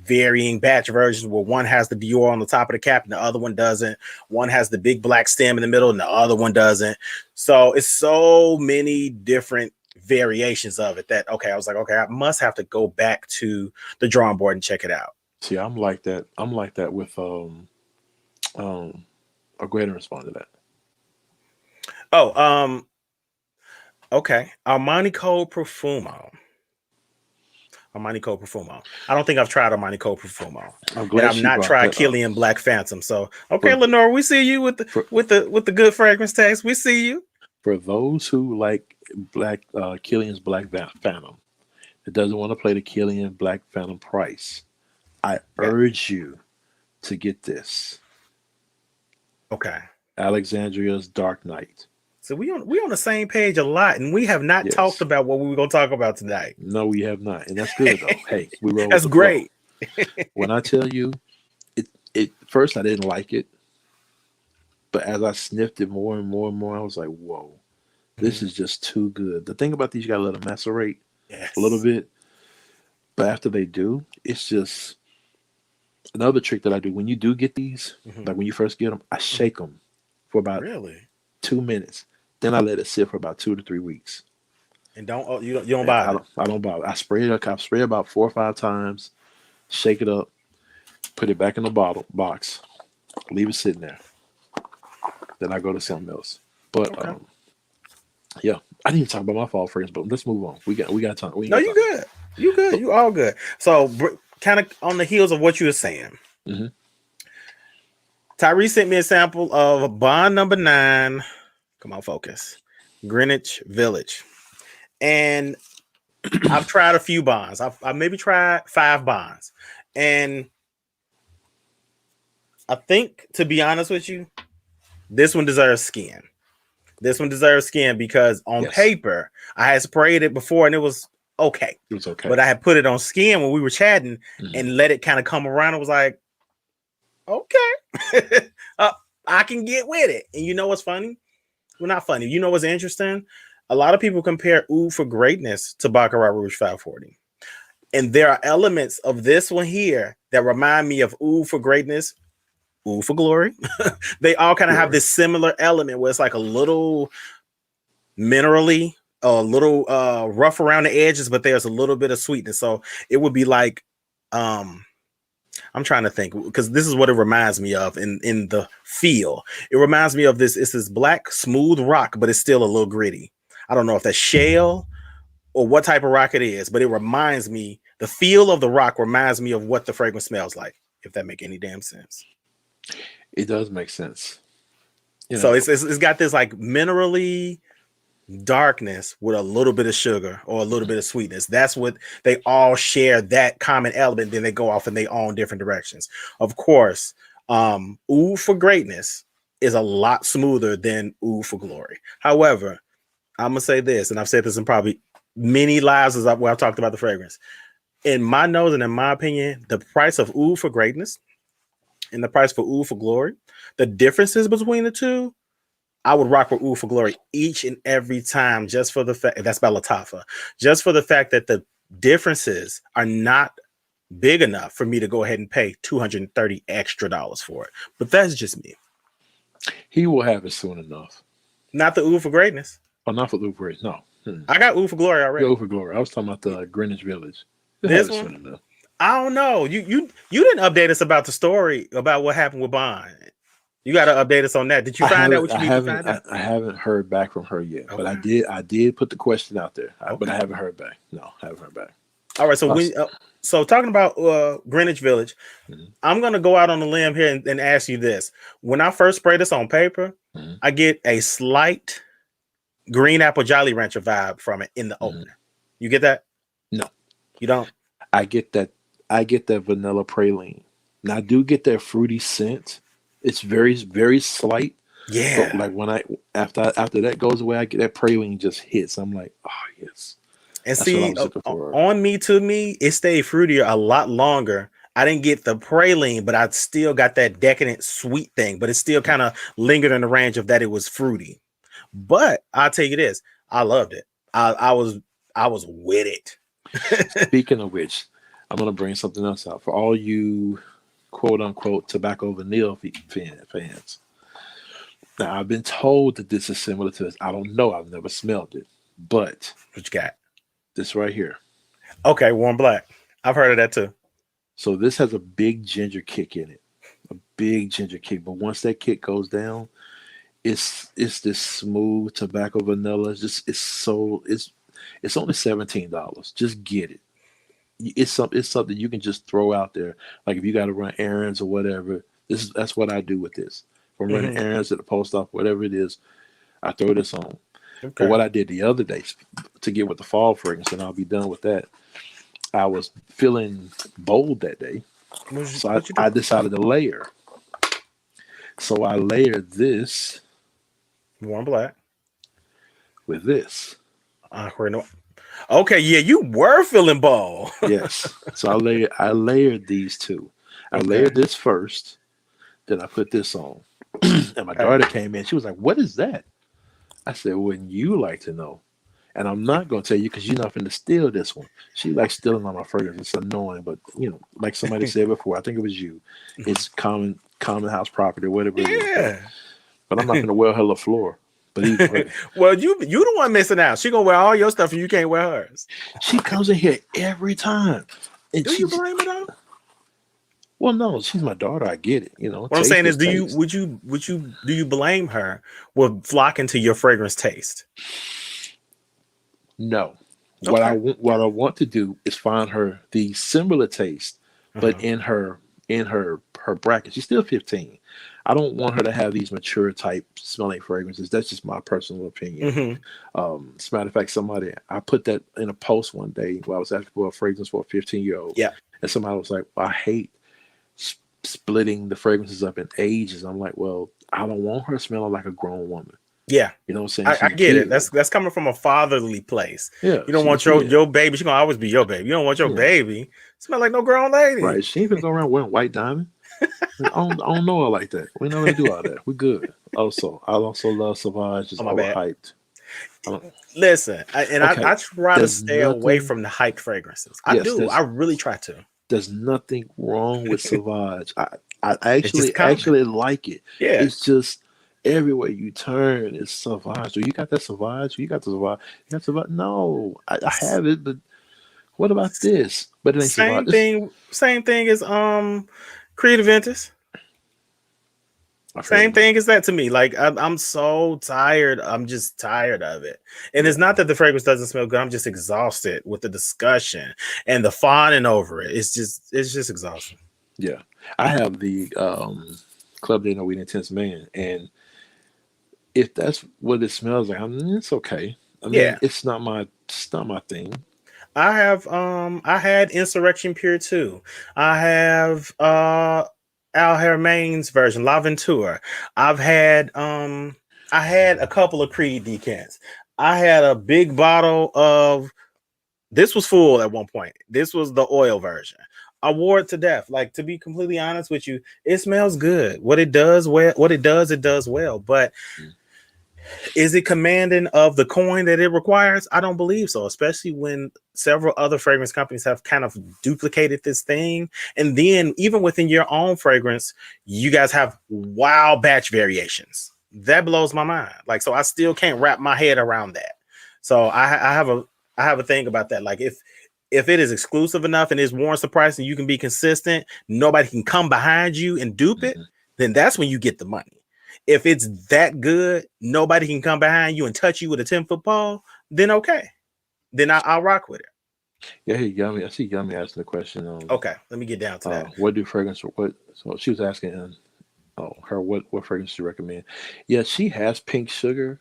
varying batch versions where one has the Dior on the top of the cap and the other one doesn't. One has the big black stem in the middle and the other one doesn't. So it's so many different variations of it that, I was like, I must have to go back to the drawing board and check it out. See, I'm like that with I'll go ahead and respond to that. Okay. Armani Code Profumo. I don't think I've tried Armani Code Profumo. I've not tried Killian Black Phantom. So Lenore, we see you with the good fragrance tags. We see you. For those who like Killian's Black Phantom, that doesn't want to play the Killian Black Phantom price, I urge you to get this. Okay. Alexandria's Dark Knight. So we on the same page a lot, and we have not talked about what we were going to talk about tonight. No, we have not, and that's good though. Hey, we roll. That's great. When I tell you, it first I didn't like it, but as I sniffed it more and more and more, I was like, "Whoa, this is just too good." The thing about these, you gotta let them macerate a little bit, but after they do, it's just another trick that I do. When you do get these, like when you first get them, I shake them for about 2 minutes. Then I let it sit for about 2 to 3 weeks. And you don't bother. I don't bother. I spray it about 4 or 5 times, shake it up, put it back in the box, leave it sitting there. Then I go to something else. But yeah, I didn't even talk about my fall fragrance, but let's move on. We got time. No, you good. You good. You all good. So kind of on the heels of what you were saying. Tyree sent me a sample of Bond number 9. Come on, focus. Greenwich Village. And I've tried a few bonds. I've maybe tried 5 bonds. And I think, to be honest with you, this one deserves skin. This one deserves skin because on paper, I had sprayed it before and it was okay. It was okay. But I had put it on skin when we were chatting and let it kind of come around. It was like, okay, I can get with it. And you know what's funny? Well, not funny. You know what's interesting? A lot of people compare Oud for Greatness to Baccarat Rouge 540. And there are elements of this one here that remind me of Oud for Greatness, Oud for Glory. They all kind of have this similar element where it's like a little minerally, a little rough around the edges, but there's a little bit of sweetness. So it would be like, I'm trying to think, because this is what it reminds me of in the feel. It reminds me of this. It's this black smooth rock, but it's still a little gritty. I don't know if that's shale or what type of rock it is, but it reminds me, the feel of the rock reminds me of what the fragrance smells like, if that make any damn sense. It does make sense. So it's got this like minerally darkness with a little bit of sugar or a little bit of sweetness. That's what they all share, that common element. Then they go off in their own different directions. Of course, Oud for Greatness is a lot smoother than Oud for Glory. However, I'm gonna say this, and I've said this in probably many lives where I've talked about the fragrance. In my nose and in my opinion, the price of Oud for Greatness and the price for Oud for Glory, the differences between the two, I would rock with Oud for Glory each and every time, just for the fact that's by Lattafa, just for the fact that the differences are not big enough for me to go ahead and pay $230 extra for it. But that's just me. He will have it soon enough. Not the Oud for Greatness. Oh, not for Oud for Greatness. No. I got Oud for Glory already. Oud for Glory. I was talking about the Greenwich Village. This one? I don't know. You didn't update us about the story about what happened with Bond. You got to update us on that. Did you find out what you need to find out? I haven't heard back from her yet, but I did put the question out there, but I haven't heard back. No, I haven't heard back. All right, so so talking about Greenwich Village, I'm gonna go out on a limb here and ask you this: when I first spray this on paper, I get a slight green apple Jolly Rancher vibe from it in the opener. You get that? No, you don't. I get that. I get that vanilla praline. Now I do get that fruity scent. It's very, very slight. Yeah. But like when after that goes away, I get that praline just hits. I'm like, oh yes. And that's see, on me to me, it stayed fruitier a lot longer. I didn't get the praline, but I still got that decadent sweet thing. But it still kind of lingered in the range of that it was fruity. But I'll tell you this, I loved it. I was with it. Speaking of which, I'm gonna bring something else out for all you quote unquote tobacco vanilla fans. Now I've been told that this is similar to this. I don't know. I've never smelled it, but what you got? This right here. Okay, warm black. I've heard of that too. So this has a big ginger kick in it, a big ginger kick. But once that kick goes down, it's this smooth tobacco vanilla. It's only $17. Just get it. It's something you can just throw out there. Like if you got to run errands or whatever, that's what I do with this. If I'm running errands at the post office, whatever it is, I throw this on. Okay. But what I did the other day to get with the fall fragrance, and I'll be done with that, I was feeling bold that day. So I decided to layer. So I layered this. Warm black. with this. Okay, yeah, you were feeling bold. Yes. So I layered these two. I layered this first, then I put this on. And my daughter came in. She was like, "What is that?" I said, "Wouldn't you like to know?" And I'm not going to tell you because you're not going to steal this one. She likes stealing on my fragrance. It's annoying, but like somebody said before, I think it was you. It's common house property, whatever it is. But I'm not going to wear her LaFleur. But either way. Well, you the one missing out. She gonna wear all your stuff and you can't wear hers. She comes in here every time. And do you blame her though? Well, no, she's my daughter. I get it. What I'm saying is, do you blame her with flocking to your fragrance taste? No. Okay. What I want to do is find her the similar taste, but in her bracket. She's still 15. I don't want her to have these mature type smelling fragrances. That's just my personal opinion. As a matter of fact, I put that in a post one day while I was asking for a fragrance for a 15-year-old. Yeah. And somebody was like, I hate splitting the fragrances up in ages. I'm like, well, I don't want her smelling like a grown woman. Yeah. You know what I'm saying? I get it. That's coming from a fatherly place. Yeah. You don't want your baby. She's gonna always be your baby. You don't want your baby smell like no grown lady. Right. She ain't gonna go around wearing white diamond. I don't know her like that. We know how to do all that. We're good. I also love Sauvage. It's overhyped. Listen, I try to stay away from the hyped fragrances. I really try to. There's nothing wrong with Sauvage. I actually like it. Yeah. It's just everywhere you turn, it's Sauvage. You got that Sauvage? You got the Sauvage? You got Sauvage? No, I have it, but what about this? But it ain't Sauvage. Same thing as Creative Ventus. Same thing as that to me. Like I'm so tired. I'm just tired of it. And it's not that the fragrance doesn't smell good. I'm just exhausted with the discussion and the fawning over it. It's just exhausting. Yeah. I have the Club Day No Weed Intense Man, and if that's what it smells like, I mean, it's okay. I mean, it's not my thing. I had Insurrection Pure 2. I have Al Hermain's version, L'Aventure. I had a couple of Creed decants. I had a big bottle of, this was full at one point. This was the oil version. I wore it to death. Like, to be completely honest with you, it smells good. What it does well. But is it commanding of the coin that it requires? I don't believe so, especially when several other fragrance companies have kind of duplicated this thing. And then even within your own fragrance, you guys have wild batch variations. That blows my mind. Like, so I still can't wrap my head around that. So I have a thing about that. Like, if it is exclusive enough and it warrants the price and you can be consistent, nobody can come behind you and dupe it, then that's when you get the money. If it's that good, nobody can come behind you and touch you with a 10-foot pole, then okay. Then I'll rock with it. Yeah, hey, Yummy. I see Yummy asking the question. Okay, let me get down to that. What do fragrance? So she was asking her what fragrance to recommend. Yeah, she has pink sugar.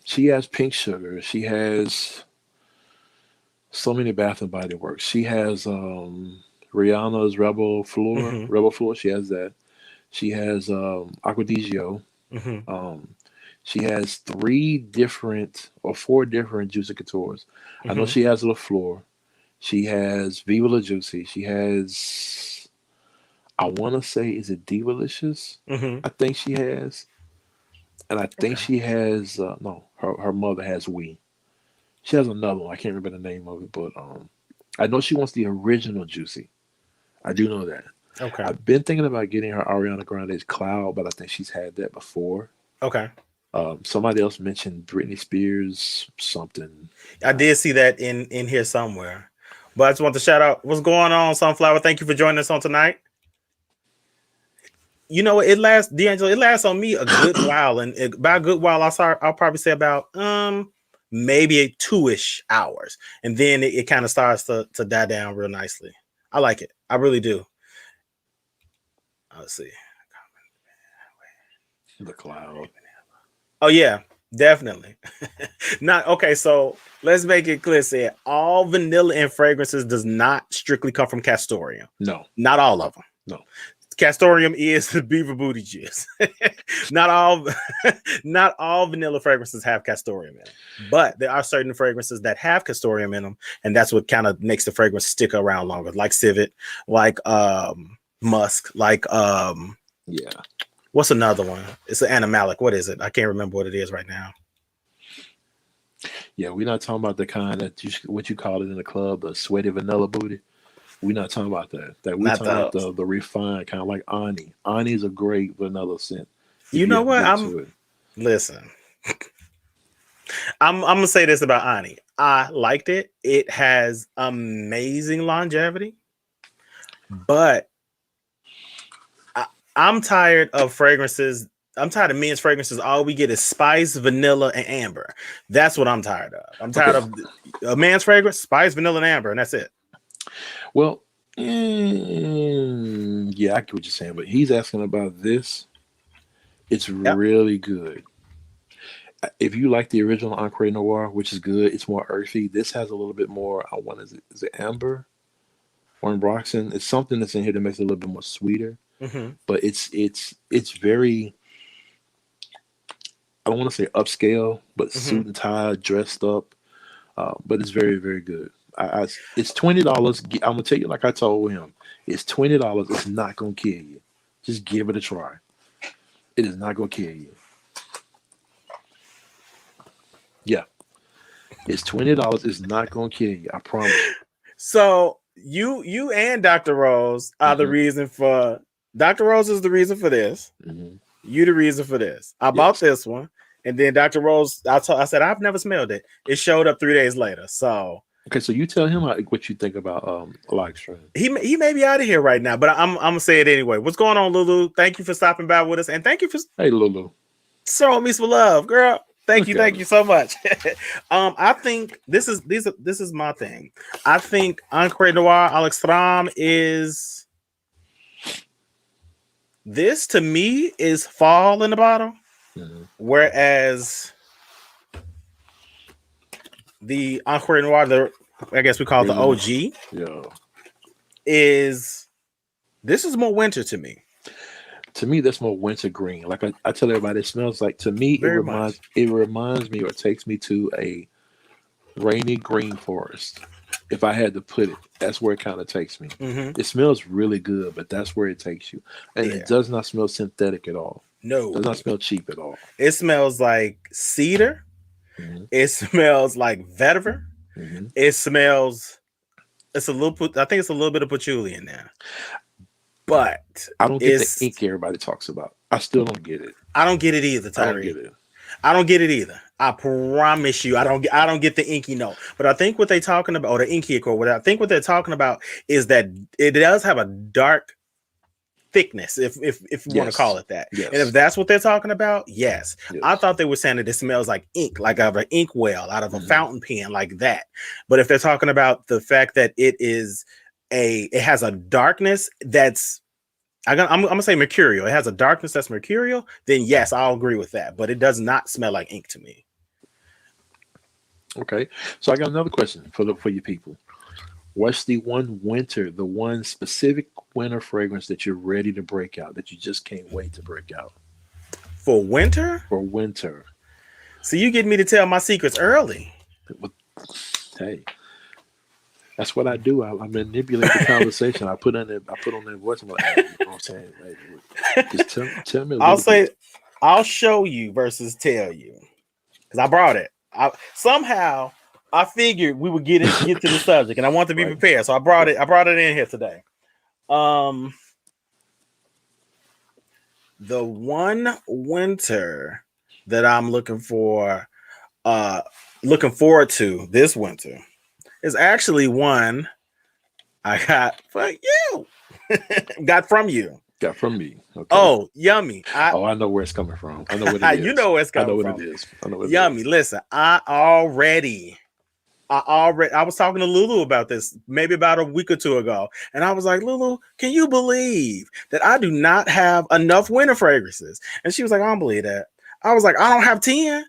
She has pink sugar. She has so many Bath and Body Works. She has Rihanna's Rebel Fleur. Rebel Fleur. She has that. She has Acquadigio. She has 4 different Juicy Couture. I know she has LaFleur. She has Viva La Juicy. She has, I want to say, is it Divalicious? I think she has. And I think she has, her mother has We. She has another one. I can't remember the name of it, but I know she wants the original Juicy. I do know that. Okay. I've been thinking about getting her Ariana Grande's Cloud, but I think she's had that before. Okay. Somebody else mentioned Britney Spears something. I did see that in here somewhere. But I just want to shout out what's going on, Sunflower. Thank you for joining us on tonight. You know, D'Angelo, it lasts on me a good while. And by a good while, I'll probably say about maybe 2-ish hours. And then it kind of starts to die down real nicely. I like it. I really do. Let's see. The Cloud. Oh yeah, definitely. Not okay. So let's make it clear. Say all vanilla and fragrances does not strictly come from Castoreum. No, not all of them. No, Castoreum is the beaver booty juice. not all not all vanilla fragrances have castoreum in them, but there are certain fragrances that have castoreum in them, and that's what kind of makes the fragrance stick around longer, like civet, like musk, like yeah. what's another one? It's an animalic. What is it? I can't remember what it is right now. Yeah, we're not talking about the kind that what you call it in the club, the sweaty vanilla booty. We're not talking about that. We're talking about the refined kind of like Ani. Ani is a great vanilla scent. You know what? Listen. I'm gonna say this about Ani. I liked it. It has amazing longevity, but I'm tired of fragrances. I'm tired of men's fragrances. All we get is spice, vanilla, and amber. That's what I'm tired of. I'm tired of a man's fragrance, spice, vanilla, and amber, and that's it. Well, yeah, I get what you're saying, but he's asking about this. It's really good. If you like the original Ancre Noir, which is good, it's more earthy. This has a little bit more. Is it amber or ambroxan? It's something that's in here that makes it a little bit more sweeter. Mm-hmm. But it's very. I don't want to say upscale, but suit and tie, dressed up. But it's very, very good. It's $20. I'm gonna tell you, like I told him, it's $20. It's not gonna kill you. Just give it a try. It is not gonna kill you. Yeah, it's $20. It's not gonna kill you. I promise. So you and Dr. Rose are the reason for. Dr. Rose is the reason for this. Mm-hmm. You the reason for this. I bought this one, and then Dr. Rose. I said I've never smelled it. It showed up 3 days later. So okay, so you tell him what you think about like strain. He may be out of here right now, but I'm gonna say it anyway. What's going on, Lulu? Thank you for stopping by with us, and thank you for Lulu showing me some love, girl. Thank you so much. I think this is my thing. I think Ancre Noir Alexstrom is. This to me is fall in the bottle, whereas the Ancre Noir, I guess we call it the OG, this is more winter to me. To me, that's more winter green. Like I tell everybody, it smells like, to me, it reminds me or takes me to a rainy green forest. If I had to put it, that's where it kind of takes me. Mm-hmm. It smells really good, but that's where it takes you. And it does not smell synthetic at all. No. It does not smell cheap at all. It smells like cedar. Mm-hmm. It smells like vetiver. Mm-hmm. It smells, I think it's a little bit of patchouli in there. But I don't get the ink everybody talks about. I still don't get it. I don't get it either, Tyree. I don't get it either. I promise you, I don't get the inky note. But I think what they're talking about, or the inky accord, I think what they're talking about is that it does have a dark thickness, if you want to call it that. Yes. And if that's what they're talking about, yes. I thought they were saying that it smells like ink, like out of an ink well, out of a fountain pen, like that. But if they're talking about the fact that it has a darkness that's, I'm gonna say mercurial. It has a darkness that's mercurial. Then yes, I'll agree with that. But it does not smell like ink to me. Okay, so I got another question for you people. What's the one specific winter fragrance that you're ready to break out, that you just can't wait to break out? For winter? For winter. So you get me to tell my secrets early. Hey. That's what I do. I manipulate the conversation. I put on that voice. I'm like, you know what I'm saying? Like, just tell me. I'll show you versus tell you, because I brought it. Somehow I figured we would get to the subject, and I want to be prepared. So I brought it. I brought it in here today. The one winter that I'm looking forward to this winter is actually one I got for you. got from you. Got from me. Okay. Oh, yummy. I know where it's coming from. I know what it is. You know where it's coming from. I know what it is. I know what yummy. It is. Listen, I was talking to Lulu about this maybe about a week or two ago. And I was like, Lulu, can you believe that I do not have enough winter fragrances? And she was like, I don't believe that. I was like, I don't have 10.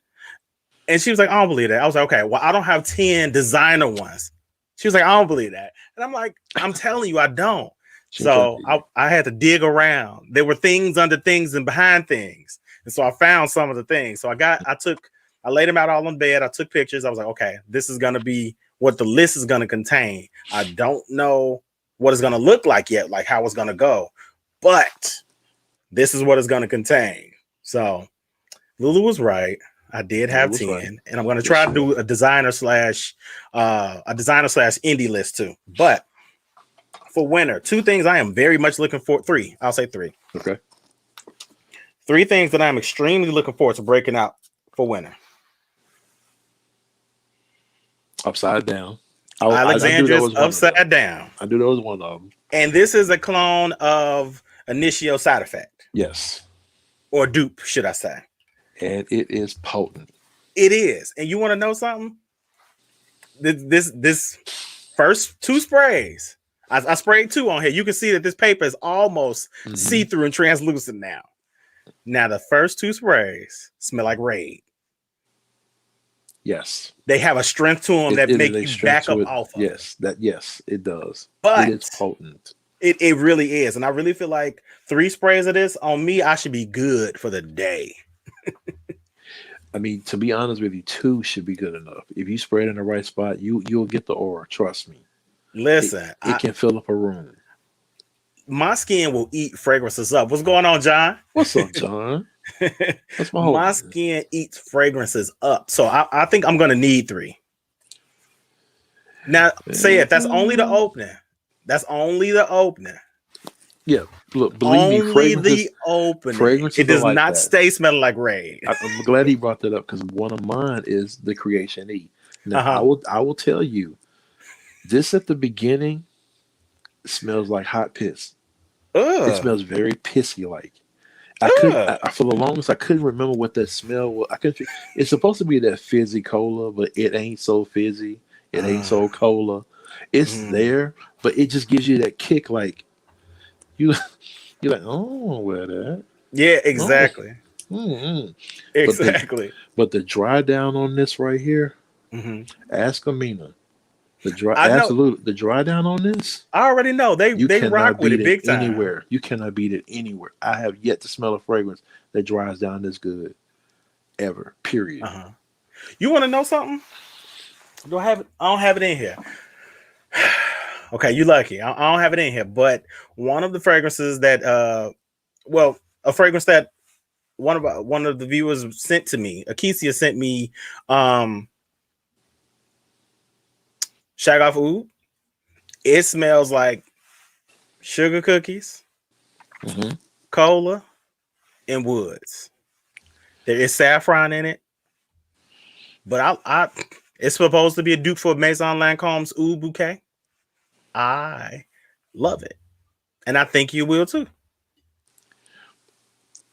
And she was like, I don't believe that. I was like, okay, well, I don't have 10 designer ones. She was like, I don't believe that. And I'm like, I'm telling you, I don't. So I had to dig around. There were things under things and behind things. And so I found some of the things. So I laid them out all in bed. I took pictures. I was like, okay, this is going to be what the list is going to contain. I don't know what it's going to look like yet, like how it's going to go, but this is what it's going to contain. So Lulu was right. I did have 10, right. And I'm going to try to do a designer slash indie list too. But for winter, 2 things I am very much looking for. 3, I'll say 3. Okay. 3 things that I'm extremely looking forward to breaking out for winter. Upside Down. Alexandra's Upside Down. I knew that was one of them. And this is a clone of Initio Side Effect. Yes. Or dupe, should I say. And it is potent. It is. And you want to know something? This first 2 sprays, I sprayed 2 on here. You can see that this paper is almost see-through and translucent now. Now, the first 2 sprays smell like Raid. Yes. They have a strength to them that make you back up off of. Yes, it does. But it is potent. It really is. And I really feel like 3 sprays of this on me, I should be good for the day. I mean, to be honest with you, 2 should be good enough. If you spray it in the right spot, you'll get the aura. Trust me. Listen, it can fill up a room. My skin will eat fragrances up. What's going on, John? What's up, John? That's my skin eats fragrances up. So I think I'm going to need 3. Now, say it. That's only the opener. That's only the opener. Yeah, look, believe me, the opening. It does not stay smelling like Raid. I'm glad he brought that up because one of mine is the Creation E. Now, I will tell you, this at the beginning smells like hot piss. It smells very pissy like. For the longest, I couldn't remember what that smell was. It's supposed to be that fizzy cola, but it ain't so fizzy. It ain't so cola. It's there, but it just gives you that kick like. You're like, oh, where that? Yeah, exactly. Exactly. But the dry down on this right here, ask Amina. The dry down on this. I already know they rock with it big time. Anywhere you cannot beat it anywhere. I have yet to smell a fragrance that dries down this good, ever. Period. You want to know something? Do I have it? I don't have it in here. Okay, you lucky. I don't have it in here, but one of the fragrances that, a fragrance that one of the viewers sent to me, Akesia sent me, Shag-Off Oud. It smells like sugar cookies, cola, and woods. There is saffron in it, but it's supposed to be a dupe for Maison Lancome's Oud Bouquet. I love it, and I think you will too.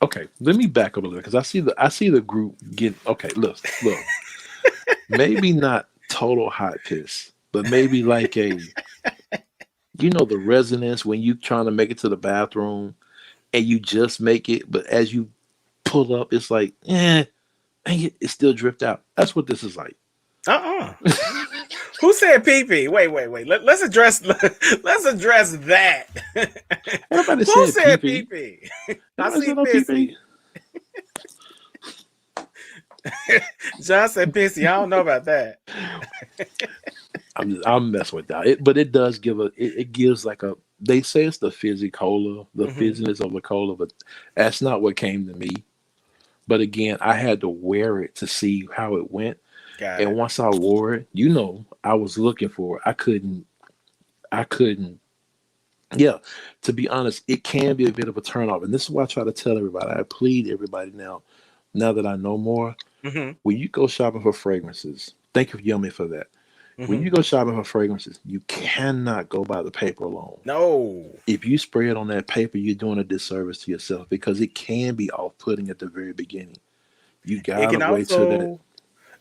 Okay, let me back up a little because I see the group get okay. Look, maybe not total hot piss, but maybe like the resonance when you trying to make it to the bathroom and you just make it, but as you pull up, it's like it still drift out. That's what this is like. Who said pee-pee? Wait. Let's address that. Everybody Who said pee-pee? I see pissy. John said pissy. I don't know about that. I'm messing with that. But it does give it gives like a. They say it's the fizzy cola, the fizziness of the cola, but that's not what came to me. But again, I had to wear it to see how it went. And once I wore it, I was looking for it. I couldn't. Yeah, to be honest, it can be a bit of a turnoff. And this is why I try to tell everybody. I plead everybody now that I know more. When you go shopping for fragrances, thank you, Yummy, for that. When you go shopping for fragrances, you cannot go by the paper alone. No. If you spray it on that paper, you're doing a disservice to yourself because it can be off-putting at the very beginning. You gotta wait till that.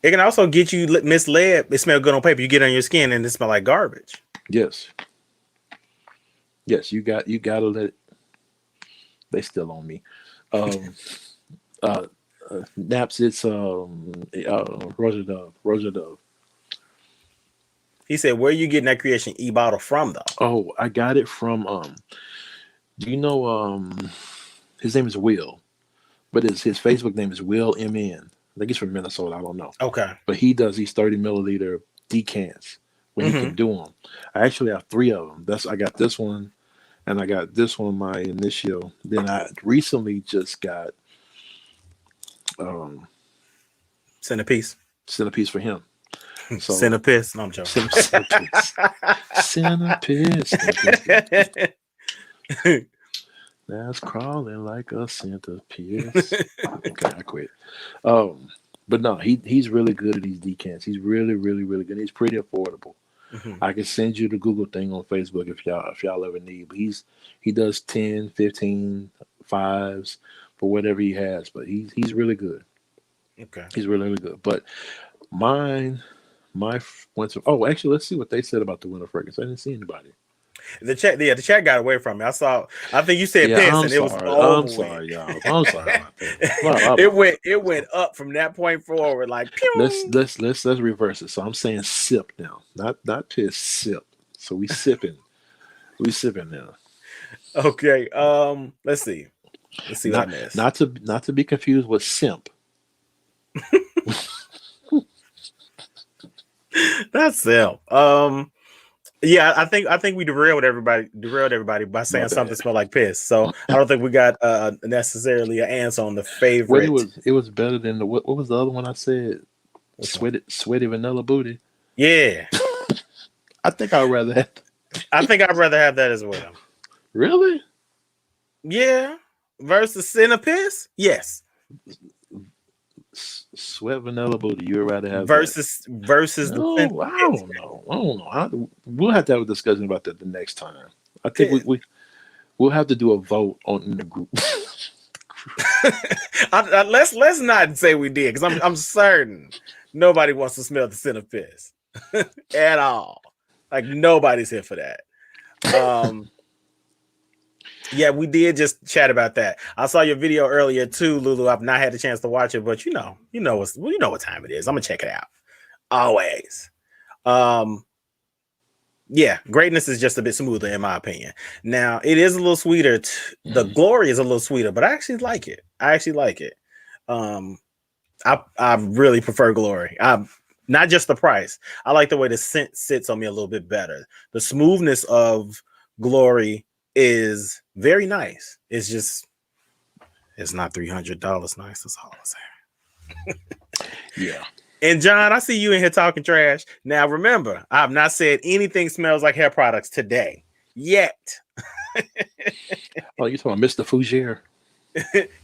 It can also get you misled. It smells good on paper. You get it on your skin and it smells like garbage. Yes, you gotta let it. They still on me. Naps, it's Roger Dove. He said, "Where are you getting that Creation E bottle from, though?" Oh, I got it from do you know his name is Will. but his Facebook name is Will MN. I think he's from Minnesota. I don't know. Okay. But he does these 30 milliliter decants when he can do them. I actually have 3 of them. I got this one, and I got this one, my initial. Then I recently just got Centerpiece. Centerpiece for him. So Centerpiece. No, I'm joking. Centerpiece. That's crawling like a centerpiece. Okay, I quit. But no, he's really good at these decants. He's really, really, really good. He's pretty affordable. I can send you the Google thing on Facebook if y'all ever need. But he does 10, 15, 5s for whatever he has. But he's really good. Okay. He's really, really good. But my winter. Oh, actually, let's see what they said about the winter fragrance. I didn't see anybody. The chat got away from me. I think you said piss, and it was over. I'm sorry, y'all. I'm sorry about that. It went up from that point forward. Like, pew! let's reverse it. So I'm saying sip now, not piss, sip. So we sipping now. Okay. Let's see what I missed. Not to be confused with simp. That's simp. Yeah, I think we derailed everybody by saying something smelled like piss. So I don't think we got necessarily an answer on the favorite. Well, it was better than what was the other one I said? Sweaty vanilla booty. Yeah. I think I'd rather have that as well. Really? Yeah. Versus Cinepiss? Yes. Sweat vanilla booty. You'd rather have versus no, the I don't know. We'll have to have a discussion about that the next time. I think we'll have to do a vote on the group. Let's not say we did, because I'm certain nobody wants to smell the scent of piss at all. Like, nobody's here for that. Yeah, we did just chat about that. I saw your video earlier too, Lulu. I've not had a chance to watch it, but you know what time it is. I'm gonna check it out. Always. Yeah, greatness is just a bit smoother in my opinion. Now it is a little sweeter. The glory is a little sweeter, but I actually like it. I really prefer glory. Not just the price. I like the way the scent sits on me a little bit better. The smoothness of glory is very nice. It's not $300 nice. That's all I'm saying. Yeah. And John, I see you in here talking trash. Now remember, I have not said anything smells like hair products today yet. Oh, you're talking Mr. Fougere?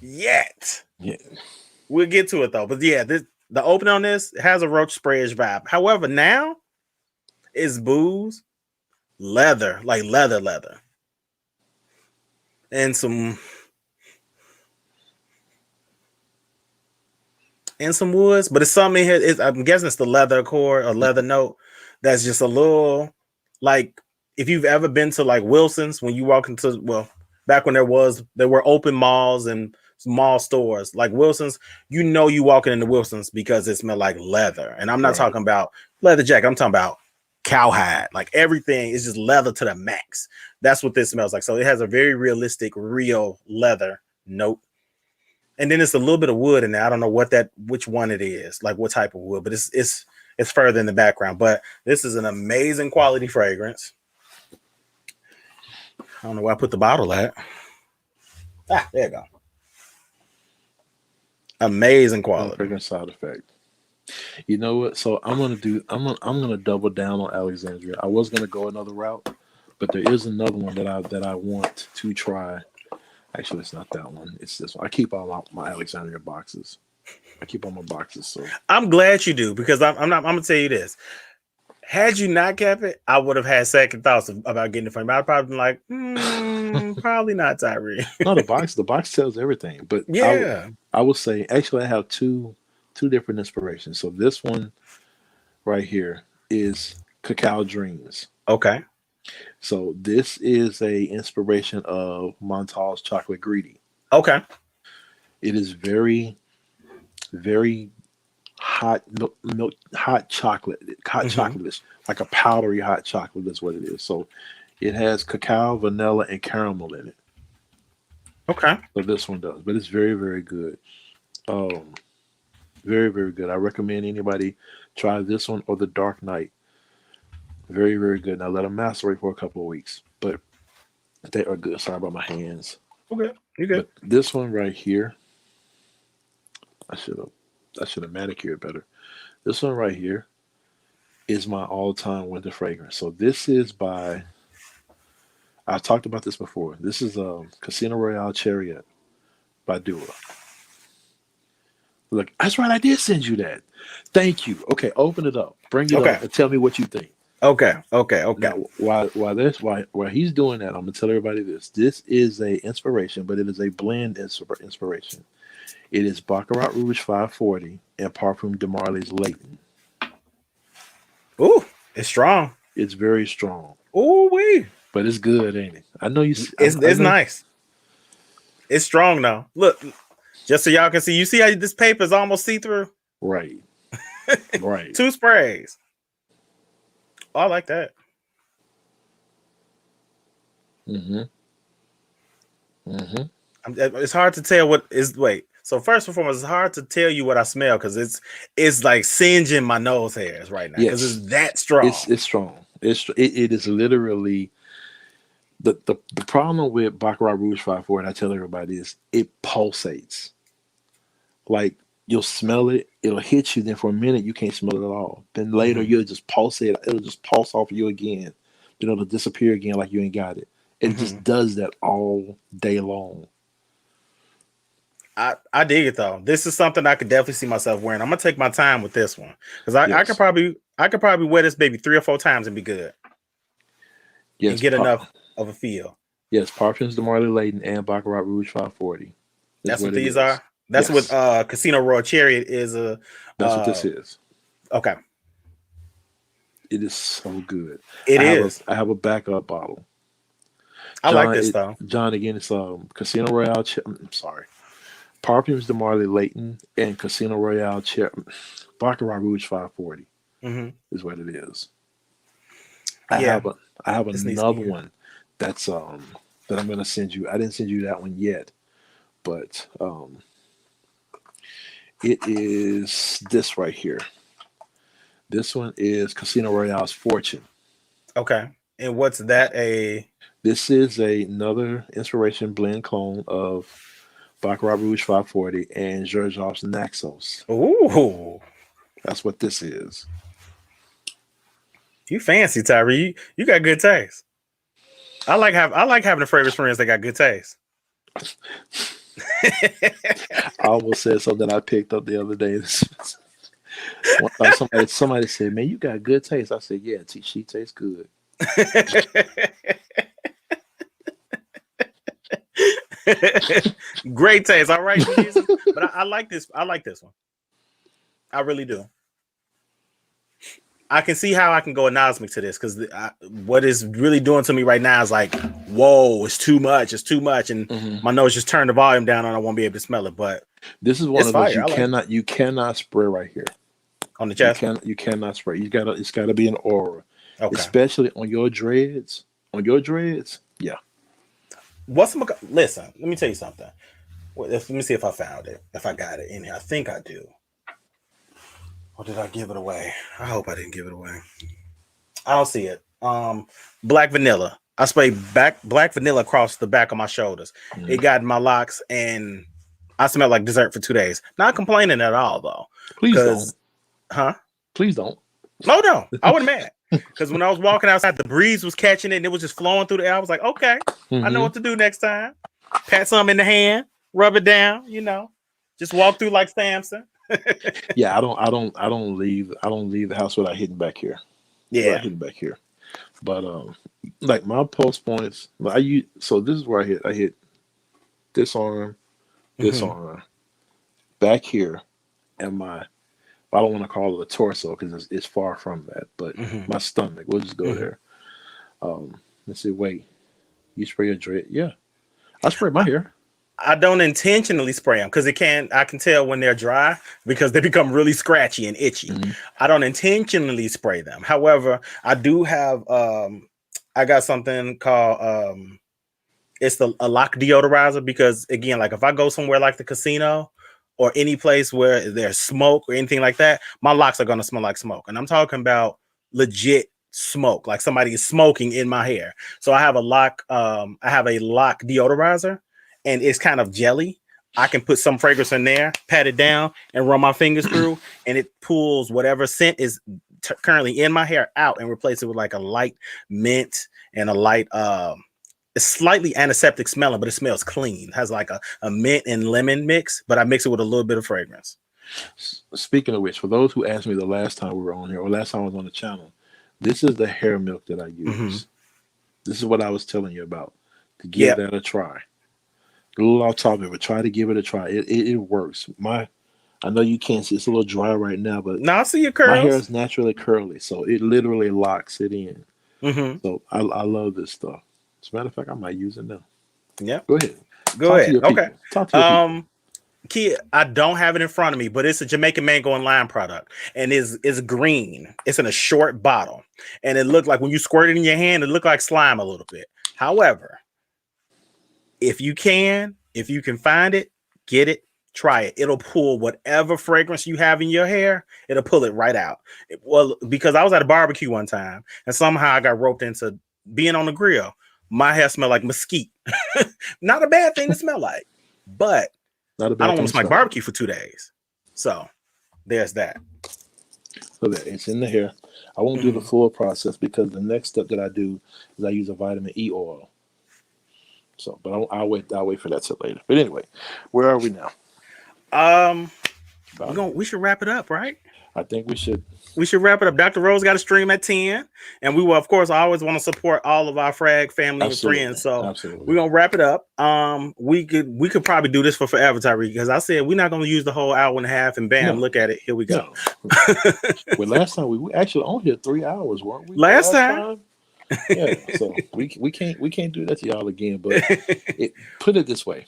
Yet. Yeah. We'll get to it though. But yeah, the opening on this has a roach sprayish vibe. However, now it's booze, leather, like leather. And some woods, but it's something in here. I'm guessing it's the leather core or leather note that's just a little, like, if you've ever been to like Wilson's, when you walk into, back when there were open malls and mall stores like Wilson's, you walking into Wilson's because it smelled like leather. And I'm not talking about leather jacket. I'm talking about cowhide. Like, everything is just leather to the max. That's what this smells like. So it has a very realistic, real leather note. And then it's a little bit of wood in there. I don't know which one it is, like what type of wood, but it's further in the background. But this is an amazing quality fragrance. I don't know where I put the bottle at. There you go. Amazing quality. Fragrance side effect. You know what? So I'm gonna double down on Alexandria. I was gonna go another route, but there is another one that I want to try. Actually, it's not that one. It's this one. I keep all my Alexandria boxes. I keep all my boxes. So I'm glad you do, because I'm gonna tell you this. Had you not kept it, I would have had second thoughts about getting it from you. I'd probably been like, probably not, Tyree. No, the box tells everything. But yeah, I would say actually I have two different inspirations. So this one right here is Cacao Dreams. Okay. So this is a inspiration of Montal's Chocolate Greedy. Okay. It is very, very hot milk, hot chocolate, chocolate, like a powdery hot chocolate is what it is. So it has cacao, vanilla, and caramel in it. Okay. So this one does, but it's very, very good. Um, very, very good. I recommend anybody try this one or the Dark Knight. Very, very good. Now let them macerate for a couple of weeks, but they are good. Sorry about my hands. Okay. You good? But this one right here, I should have manicured better. This one right here is my all-time winter fragrance. So this is by I've talked about this before. This is Casino Royale Chariot by Dua. Look, that's right. I did send you that. Thank you. Okay, open it up. Bring it Okay. up and tell me what you think. Okay. Now, while he's doing that, I'm gonna tell everybody this. This is a inspiration, but it is a blend inspiration. It is Baccarat Rouge 540 and Parfum de Marly's Leighton. Ooh, it's strong. It's very strong. Ooh wee. But it's good, ain't it? I know you. It's nice. It's strong though. Look, just so y'all can see. You see how this paper is almost see through. Right. Right. 2 sprays. Oh, I like that. Mm-hmm. Mm-hmm. It's hard to tell what is. Wait. So first and foremost, it's hard to tell you what I smell because it's like singeing my nose hairs right now because it's that strong. It's strong. It is literally the problem with Baccarat Rouge 540. I tell everybody is it pulsates. Like you'll smell it, it'll hit you. Then for a minute you can't smell it at all. Then later you'll just pulsate. It'll just pulse off of you again. Then it'll disappear again like you ain't got it. It just does that all day long. I dig it though. This is something I could definitely see myself wearing. I'm gonna take my time with this one because I could probably wear this baby 3 or 4 times and be good. Yes, and get enough of a feel. Yes, Parfums de Marly Leighton and Baccarat Rouge 540. That's what these are. That's what Casino Royale Chariot is. That's what this is. Okay. It is so good. I have a backup bottle. I like this though. John, again, it's Casino Royale. I'm sorry. Parfums de Marly Leighton and Casino Royale Baccarat Rouge 540 is what it is. I have another one that's that I'm gonna send you. I didn't send you that one yet, but it is this right here. This one is Casino Royale's Fortune. Okay, and what's that? This is another inspiration blend clone of Baccarat Rouge 540 and Xerjoff's Naxos. Ooh, that's what this is. You fancy, Tyree? You got good taste. I like having a fragrance friends that got good taste. I almost said something I picked up the other day. Somebody said, "Man, you got good taste." I said, "Yeah, she tastes good." Great taste. All right, Jesus. But I like this. I like this one. I really do. I can see how I can go anosmic to this because what it's really doing to me right now is like, whoa, it's too much. It's too much, and my nose just turned the volume down, and I won't be able to smell it. But this is one of those you cannot spray right here on the chest. You cannot spray. It's gotta be an aura, especially on your dreads. On your dreads, yeah. Listen, let me tell you something. Let me see if I found it. If I got it in here, I think I do. Or did I give it away? I hope I didn't give it away. I don't see it. Black vanilla. I sprayed black vanilla across the back of my shoulders. It got in my locks, and I smelled like dessert for 2 days. Not complaining at all, though. Please don't. Huh? Please don't. No, I wasn't mad. Because when I was walking outside, the breeze was catching it, and it was just flowing through the air. I was like, okay, I know what to do next time. Pat some in the hand, rub it down, just walk through like Samson. Yeah, I don't leave the house without hitting back here. Yeah, hitting back here. But like my pulse points, so this is where I hit this arm, back here, and I don't want to call it a torso because it's far from that, but my stomach. We'll just go there. Let's see. Wait, you spray your dread? Yeah, I spray my hair. I don't intentionally spray them because I can tell when they're dry because they become really scratchy and itchy. I don't intentionally spray them. However, I do have I got something called it's a lock deodorizer because again, like if I go somewhere like the casino or any place where there's smoke or anything like that, my locks are gonna smell like smoke. And I'm talking about legit smoke, like somebody is smoking in my hair. So I have a lock deodorizer, and it's kind of jelly. I can put some fragrance in there, pat it down, and run my fingers through, and it pulls whatever scent is currently in my hair out and replace it with like a light mint and a light it's slightly antiseptic smelling, but it smells clean. It has like a mint and lemon mix, but I mix it with a little bit of fragrance. Speaking of which, for those who asked me the last time we were on here or last time I was on the channel, this is the hair milk that I use. This is what I was telling you about, to give that a try. A little off topic, but try to give it a try. It works. I know you can't see, it's a little dry right now, but now I see your curls. My hair is naturally curly, so it literally locks it in. So I love this stuff. As a matter of fact, I might use it now. Yeah. Go ahead. Go ahead. Okay. Talk to your people. Key, I don't have it in front of me, but it's a Jamaican mango and lime product, and it's green. It's in a short bottle, and it looked like when you squirt it in your hand, it looked like slime a little bit. However, if you can find it, get it, try it. It'll pull whatever fragrance you have in your hair. It'll pull it right out. Well, because I was at a barbecue one time, and somehow I got roped into being on the grill. My hair smelled like mesquite. Not a bad thing to smell like, but I don't want to smell like barbecue for 2 days. So there's that. So that it's in the hair. I won't do the full process because the next step that I do is I use a vitamin E oil. So, but I'll wait for that till later. But anyway, where are we now? We should wrap it up, right? I think we should. We should wrap it up. Dr. Rose got a stream at 10, and we will, of course, always want to support all of our Frag family and friends. So we're gonna wrap it up. We could probably do this for forever, Tyree, because I said we're not gonna use the whole hour and a half, and bam, look at it, here we go. Well, last time we actually on here 3 hours, weren't we? Last time? Yeah. So we can't do that to y'all again. But put it this way.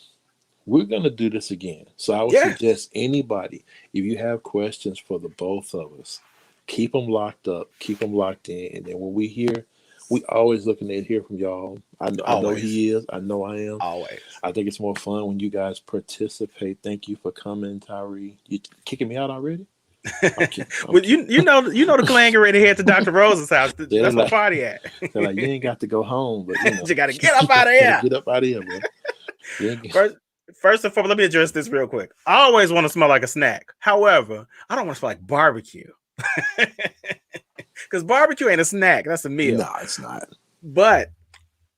We're going to do this again. So I would suggest anybody, if you have questions for the both of us, keep them locked up, keep them locked in. And then when we hear, we always looking to hear from y'all. I know he is. I know I am. Always. I think it's more fun when you guys participate. Thank you for coming, Tyree. You kicking me out already? Well, you know the clan get ready to head to Dr. Rose's house. That's like, the party at. They're like, you ain't got to go home, but you got to get up out of here. Get up out of here, bro. First and foremost, let me address this real quick. I always want to smell like a snack. However, I don't want to smell like barbecue. Because barbecue ain't a snack. That's a meal. No, it's not. But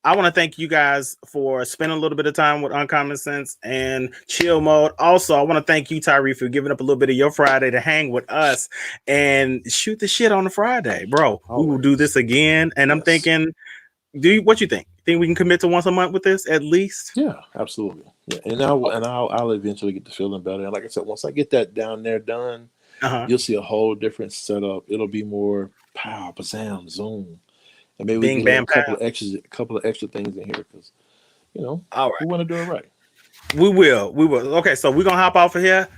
I want to thank you guys for spending a little bit of time with Uncommon Sense and Chillmode. Also, I want to thank you, Tyree, for giving up a little bit of your Friday to hang with us and shoot the shit on the Friday. Bro, we will do this again. And I'm thinking, what you think? Think we can commit to once a month with this at least? Yeah, absolutely. Yeah, and I'll eventually get to feeling better. And like I said, once I get that down there done, you'll see a whole different setup. It'll be more pow, bazam, zoom, and maybe we can get a couple of extra things in here because we want to do it right. We will. Okay, so we're gonna hop off of here.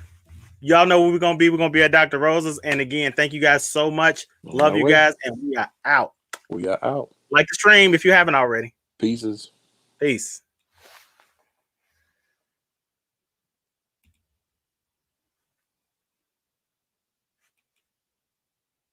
Y'all know where we're gonna be. We're gonna be at Dr. Rose's. And again, thank you guys so much. Love you guys, and we are out. We are out. Like the stream if you haven't already. Peace.